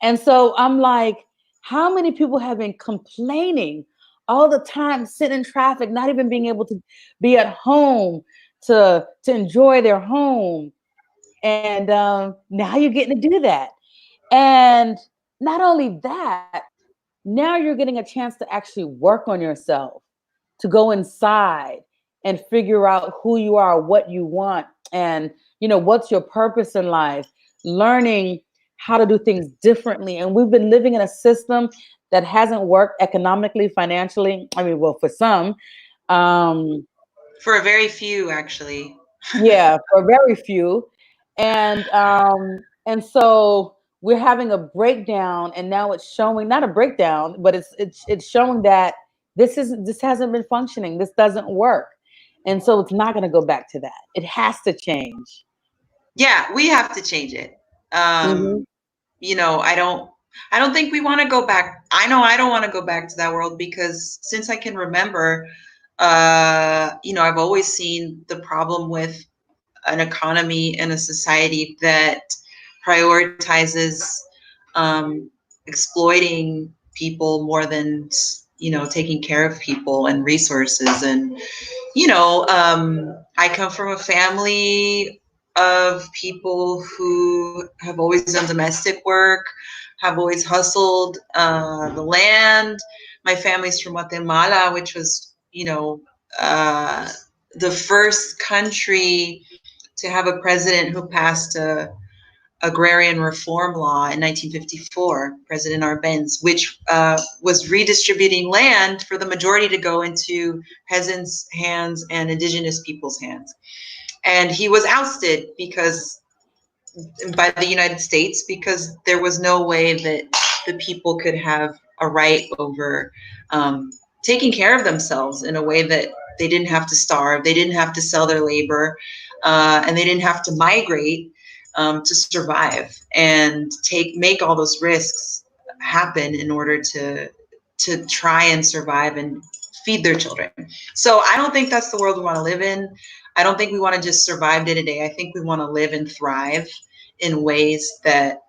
And so I'm like, how many people have been complaining all the time, sitting in traffic, not even being able to be at home to enjoy their home? And now you're getting to do that. And not only that, now you're getting a chance to actually work on yourself, to go inside and figure out who you are, what you want, and what's your purpose in life, learning how to do things differently. And we've been living in a system that hasn't worked economically, financially. I mean, well, for some. For a very few, actually. Yeah, for very few. And so we're having a breakdown, and now it's showing, not a breakdown, but it's showing that this hasn't been functioning. This doesn't work. And so it's not going to go back to that. It has to change. Yeah, we have to change it. Mm-hmm. I don't I don't think we want to go back. I know I don't want to go back to that world because since I can remember, I've always seen the problem with an economy and a society that prioritizes um, exploiting people more than taking care of people and resources. And I come from a family of people who have always done domestic work, have always hustled the land. My family's from Guatemala, which was, uh, the first country to have a president who passed a agrarian reform law in 1954, President Arbenz, which was redistributing land for the majority to go into peasants' hands and indigenous people's hands. And he was ousted because by the United States because there was no way that the people could have a right over taking care of themselves in a way that they didn't have to starve, they didn't have to sell their labor, and they didn't have to migrate to survive and make all those risks happen in order to try and survive and feed their children. So I don't think that's the world we want to live in. I don't think we want to just survive day to day. I think we want to live and thrive in ways that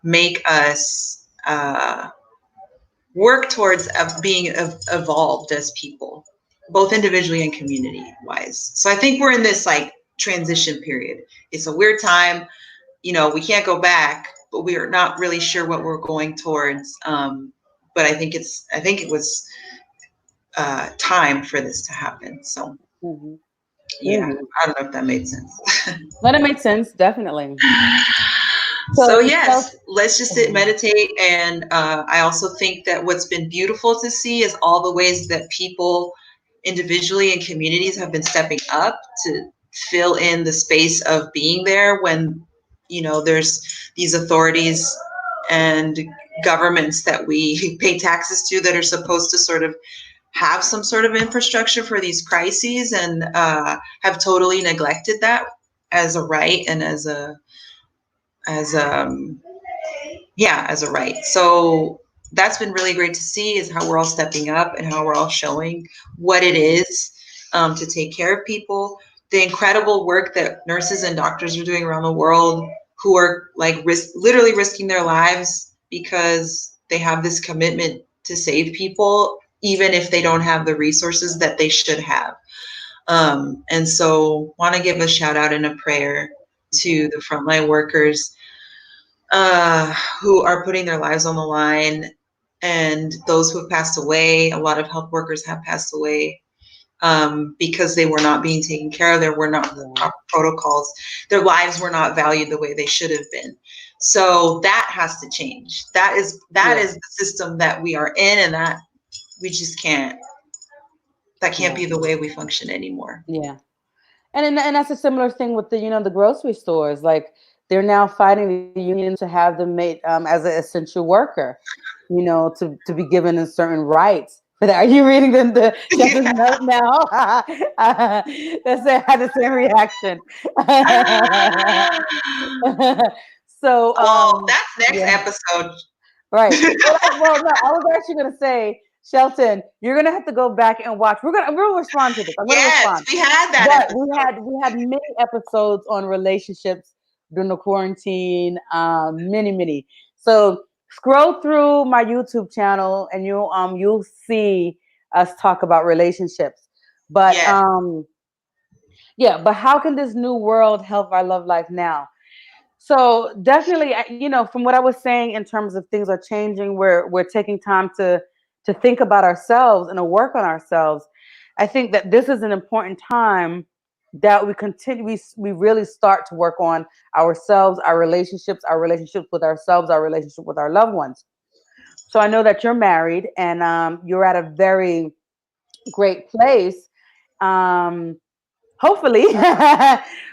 make us work towards being evolved as people, both individually and community wise. So I think we're in this like transition period. It's a weird time. We can't go back, but we are not really sure what we're going towards. But I think it was time for this to happen. So Mm-hmm. yeah, Mm-hmm. I don't know if that made sense. Let it make sense, definitely. So So, yes, let's just sit, meditate, and I also think that what's been beautiful to see is all the ways that people individually and communities have been stepping up to fill in the space of being there when there's these authorities and governments that we pay taxes to that are supposed to sort of have some sort of infrastructure for these crises and have totally neglected that as a right and as as a right. So that's been really great to see is how we're all stepping up and how we're all showing what it is to take care of people. The incredible work that nurses and doctors are doing around the world who are like literally risking their lives because they have this commitment to save people, even if they don't have the resources that they should have. And so want to give a shout out and a prayer to the frontline workers who are putting their lives on the line, and those who have passed away. A lot of health workers have passed away because they were not being taken care of. There were not the proper protocols. Their lives were not valued the way they should have been. So that has to change. That is the system that we are in, and that we just can't. That can't be the way we function anymore. yeah. And that's a similar thing with the grocery stores. Like they're now fighting the unions to have them made as an essential worker, to be given a certain rights for that. Are you reading the Shepherd's note now? That's I had the same reaction. So That's next episode. right. Well, no, I was actually gonna say, Shelton, you're gonna have to go back and watch. We'll respond to this. I'm gonna respond. We had that. But we had many episodes on relationships during the quarantine. Many. So scroll through my YouTube channel and you'll see us talk about relationships. But but how can this new world help our love life now? So definitely, from what I was saying in terms of things are changing, we're taking time to think about ourselves and to work on ourselves. I think that this is an important time that we really start to work on ourselves, our relationships with ourselves, our relationship with our loved ones. So I know that you're married and you're at a very great place. Um, Hopefully,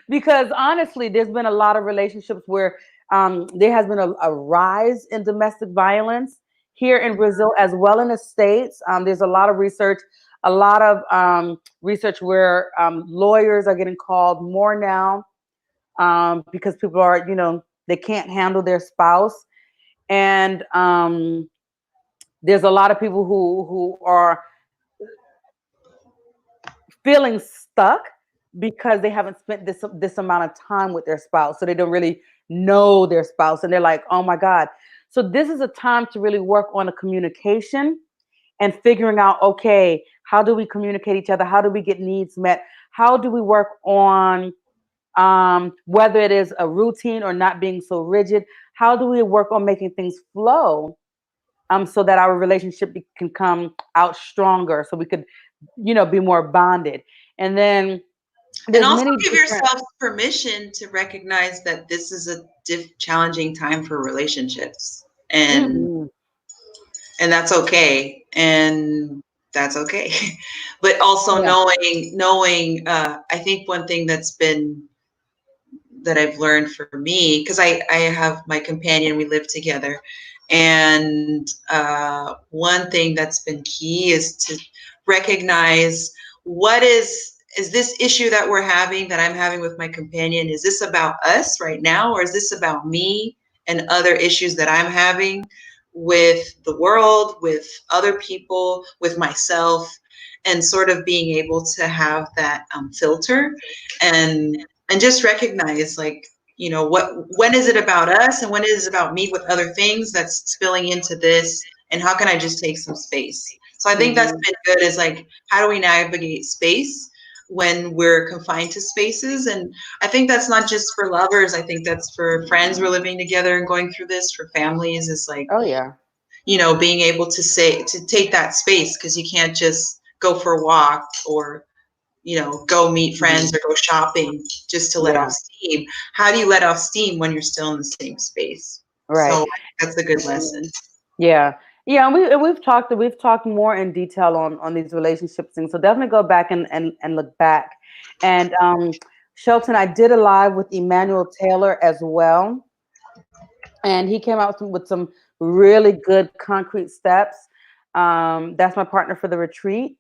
because honestly, there's been a lot of relationships where there has been a rise in domestic violence here in Brazil as well in the States. There's a lot of research where lawyers are getting called more now because people are, they can't handle their spouse. And there's a lot of people who are feeling stuck because they haven't spent this amount of time with their spouse, so they don't really know their spouse, and they're like, oh my god. So this is a time to really work on the communication and figuring out, okay, how do we communicate each other, how do we get needs met, how do we work on whether it is a routine or not being so rigid, how do we work on making things flow, so that our relationship can come out stronger, so we could, be more bonded. And then And there's also many give different. yourself permission to recognize that this is a challenging time for relationships, Mhm. and that's okay, and that's okay. But also Yeah. knowing I think one thing that I've learned for me, because I have my companion, we live together, and one thing that's been key is to recognize what is this issue that we're having, that I'm having with my companion, is this about us right now, or is this about me and other issues that I'm having with the world, with other people, with myself, and sort of being able to have that filter, and just recognize, like, what, when is it about us and when is it about me with other things that's spilling into this, and how can I just take some space. So I think that's Mhm. been good, is like, how do we navigate space when we're confined to spaces. And I think that's not just for lovers, I think that's for friends we're living together and going through this, for families, is like, Oh yeah. being able to take that space, because you can't just go for a walk, or go meet friends, Mhm. or go shopping just to let off Yeah. steam. How do you let off steam when you're still in the same space? Right. So that's a good lesson. Yeah. Yeah, and we've talked more in detail on these relationship things. So definitely go back and look back. And Shelton, I did a live with Emmanuel Taylor as well, and he came out with some really good concrete steps. That's my partner for the retreat,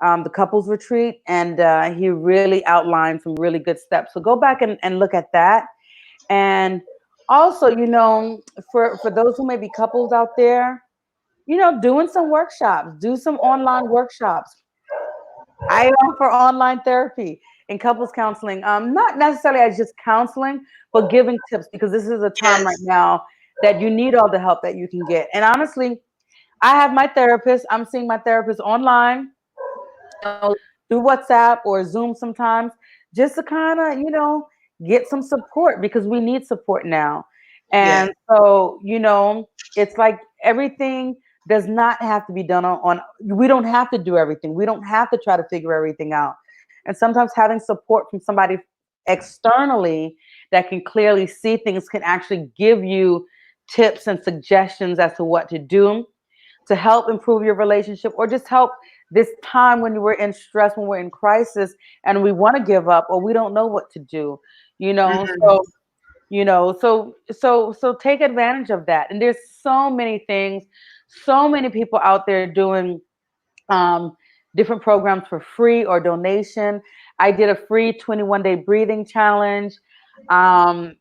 the couples retreat, and he really outlined some really good steps. So go back and look at that. And also, for those who may be couples out there, doing some workshops, do some online workshops. I offer online therapy and couples counseling. Not necessarily as just counseling, but giving tips, because this is a time right Yes. now that you need all the help that you can get. And honestly, I have my therapist. I'm seeing my therapist online, through WhatsApp or Zoom sometimes, just to kind of, get some support, because we need support now. Yes. And so, it's like everything does not have to be done we don't have to do everything. We don't have to try to figure everything out. And sometimes having support from somebody externally that can clearly see things can actually give you tips and suggestions as to what to do to help improve your relationship, or just help this time when we're in stress, when we're in crisis, and we want to give up, or we don't know what to do, you know. Mhm. So take advantage of that. And there's so many things, so many people out there doing um, different programs for free or donation. I did a free 21-day breathing challenge. I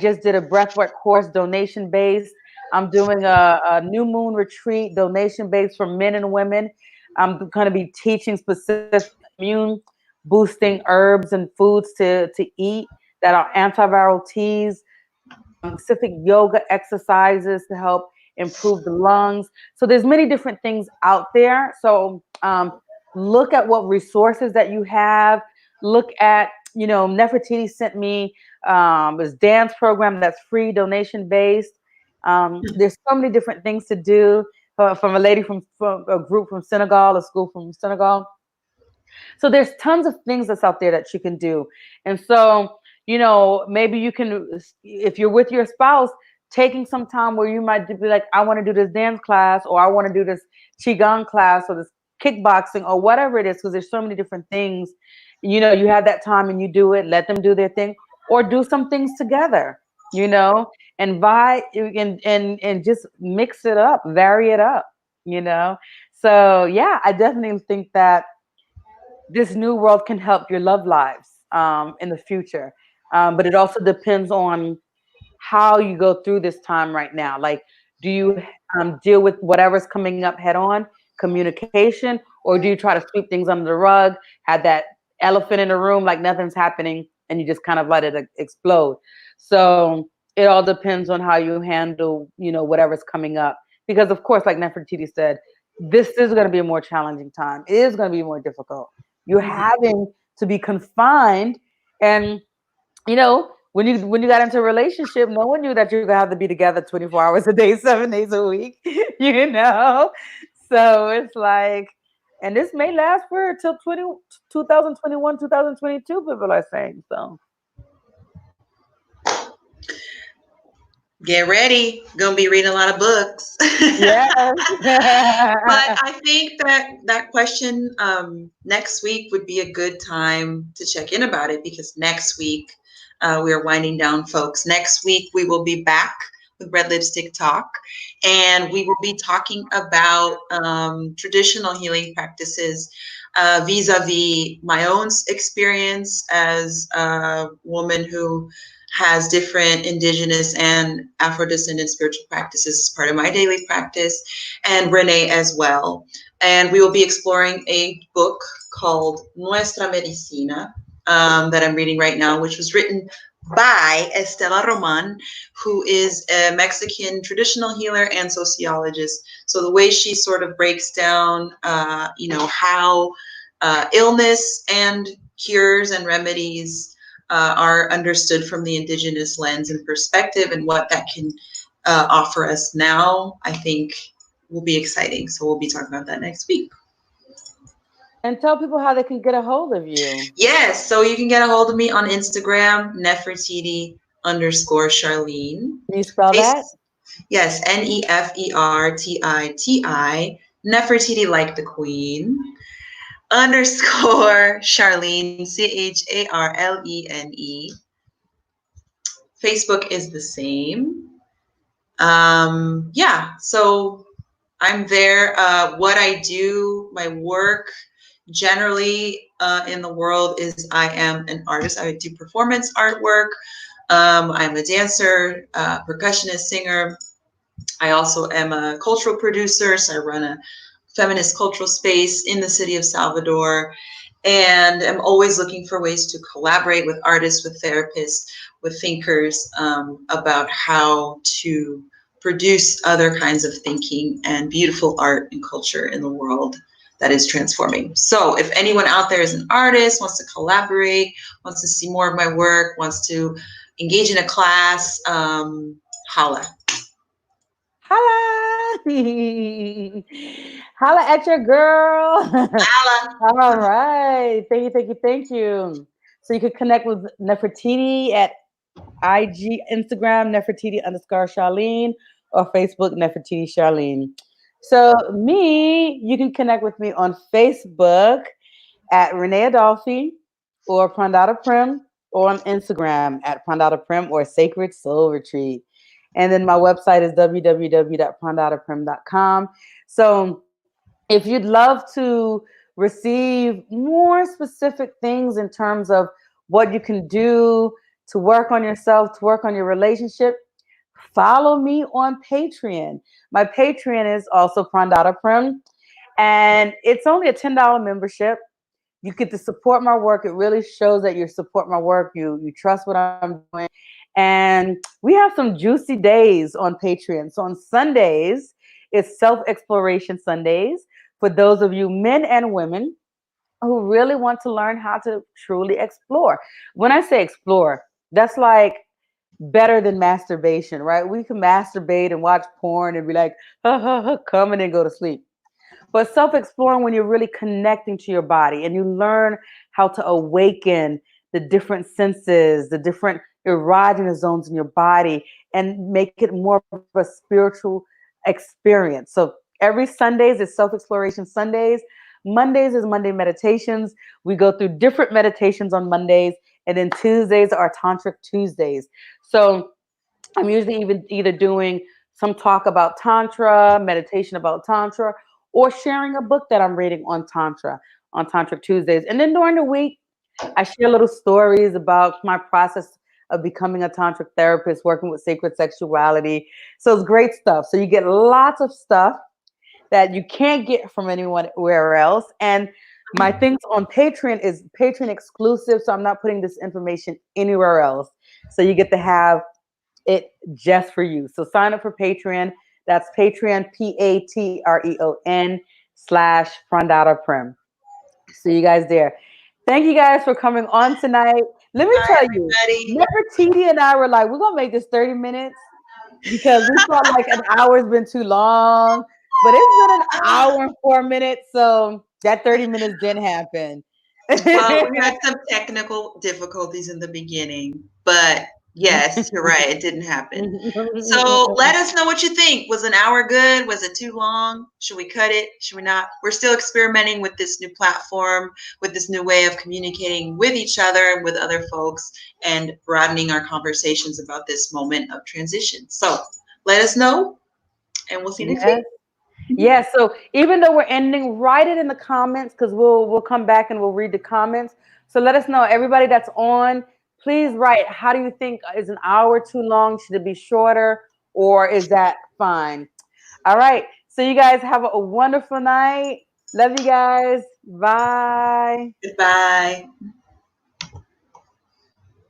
just did a breathwork course, donation based. I'm doing a new moon retreat, donation based, for men and women. I'm going to be teaching specific immune boosting herbs and foods to eat that are antiviral teas, specific yoga exercises to help improve the lungs. So there's many different things out there. So look at what resources that you have. Look at, Nefertiti sent me this dance program that's free, donation based. There's so many different things to do, from a lady from a group from Senegal, a school from Senegal. So there's tons of things that's out there that you can do. And so, maybe you can, if you're with your spouse, taking some time where you might be like, I want to do this dance class, or I want to do this qigong class, or this kickboxing, or whatever it is, because there's so many different things. You have that time and you do it, let them do their thing, or do some things together, and and just mix it up, vary it up, you know. So yeah, I definitely think that this new world can help your love lives in the future. But it also depends on how you go through this time right now. Like, do you deal with whatever's coming up head on, communication, or do you try to sweep things under the rug, have that elephant in the room like nothing's happening, and you just kind of let it explode? So it all depends on how you handle, whatever's coming up. Because of course, like Nefertiti said, this is going to be a more challenging time. It is going to be more difficult. You're Mhm. having to be confined, and when you got into a relationship, no one knew that you're gonna have to be together 24 hours a day, 7 days a week. you know, so it's like, and this may last for till 2021, 2022. People are saying so. Get ready. Gonna be reading a lot of books. Yes. But I think that question next week would be a good time to check in about it, because next week we are winding down, folks. Next week we will be back with Red Lipstick Talk, and we will be talking about traditional healing practices vis-a-vis my own experience as a woman who has different indigenous and Afro-descendant spiritual practices as part of my daily practice, and Renee as well. And we will be exploring a book called Nuestra Medicina that I'm reading right now, which was written by Estela Roman, who is a Mexican traditional healer and sociologist. So the way she sort of breaks down, how illness and cures and remedies are understood from the indigenous lens and perspective, and what that can offer us now, I think will be exciting. So we'll be talking about that next week. And tell people how they can get a hold of you. Yes, so you can get a hold of me on Instagram, Nefertiti_Charlene. Can you spell that? Yes, Nefertiti, Nefertiti like the queen, underscore Charlene, Charlene. Facebook is the same. Yeah, so I'm there. What I do, my work generally in the world is I am an artist. I do performance artwork. I'm a dancer, percussionist, singer. I also am a cultural producer, so I run a feminist cultural space in the city of Salvador. And I'm always looking for ways to collaborate with artists, with therapists, with thinkers about how to produce other kinds of thinking and beautiful art and culture in the world that is transforming. So if anyone out there is an artist, wants to collaborate, wants to see more of my work, wants to engage in a class, holla. Holla! Holla at your girl. Holla. All right. Thank you, thank you, thank you. So you can connect with Nefertiti at IG, Instagram, Nefertiti_Charlene, or Facebook, Nefertiti Charlene. So me, you can connect with me on Facebook at Renee Adolphi or Prandata Prim, or on Instagram at Prandata Prim or Sacred Soul Retreat. And then my website is www.prandataprim.com. So if you'd love to receive more specific things in terms of what you can do to work on yourself, to work on your relationship, follow me on Patreon. My Patreon is also Prandata Prim, and it's only a $10 membership. You get to support my work. It really shows that you support my work. You trust what I'm doing. And we have some juicy days on Patreon. So on Sundays, it's self-exploration Sundays for those of you men and women who really want to learn how to truly explore. When I say explore, that's like better than masturbation, right? We can masturbate and watch porn and be like, ha, ha, ha, come and then go to sleep. But self-exploring, when you're really connecting to your body and you learn how to awaken the different senses, the different erogenous zones in your body, and make it more of a spiritual experience. So every Sundays is self-exploration Sundays. Mondays is Monday meditations. We go through different meditations on Mondays, and then Tuesdays are Tantric Tuesdays. So I'm usually even either doing some talk about Tantra, meditation about Tantra, or sharing a book that I'm reading on Tantra on Tantric Tuesdays. And then during the week, I share little stories about my process of becoming a tantric therapist, working with sacred sexuality. So it's great stuff. So you get lots of stuff that you can't get from anywhere else. And my things on Patreon is Patreon exclusive. So I'm not putting this information anywhere else. So you get to have it just for you. So sign up for Patreon. That's Patreon, Patreon/Frondata See you guys there. Thank you guys for coming on tonight. Let me Bye, tell you, everybody. Nefertiti and I were like, we're gonna make this 30 minutes because we felt like an hour's been too long, but it's been an hour and 4 minutes, so that 30 minutes didn't happen. Well, we had some technical difficulties in the beginning, but yes, you're right. It didn't happen. So let us know what you think. Was an hour good? Was it too long? Should we cut it? Should we not? We're still experimenting with this new platform, with this new way of communicating with each other and with other folks and broadening our conversations about this moment of transition. So let us know and we'll see you next Yes. week. Yeah, so even though we're ending, write it in the comments because we'll come back and we'll read the comments. So let us know, everybody that's on, please write. How do you think, is an hour too long? Should it be shorter, or is that fine? All right. So you guys have a wonderful night. Love you guys. Bye. Goodbye.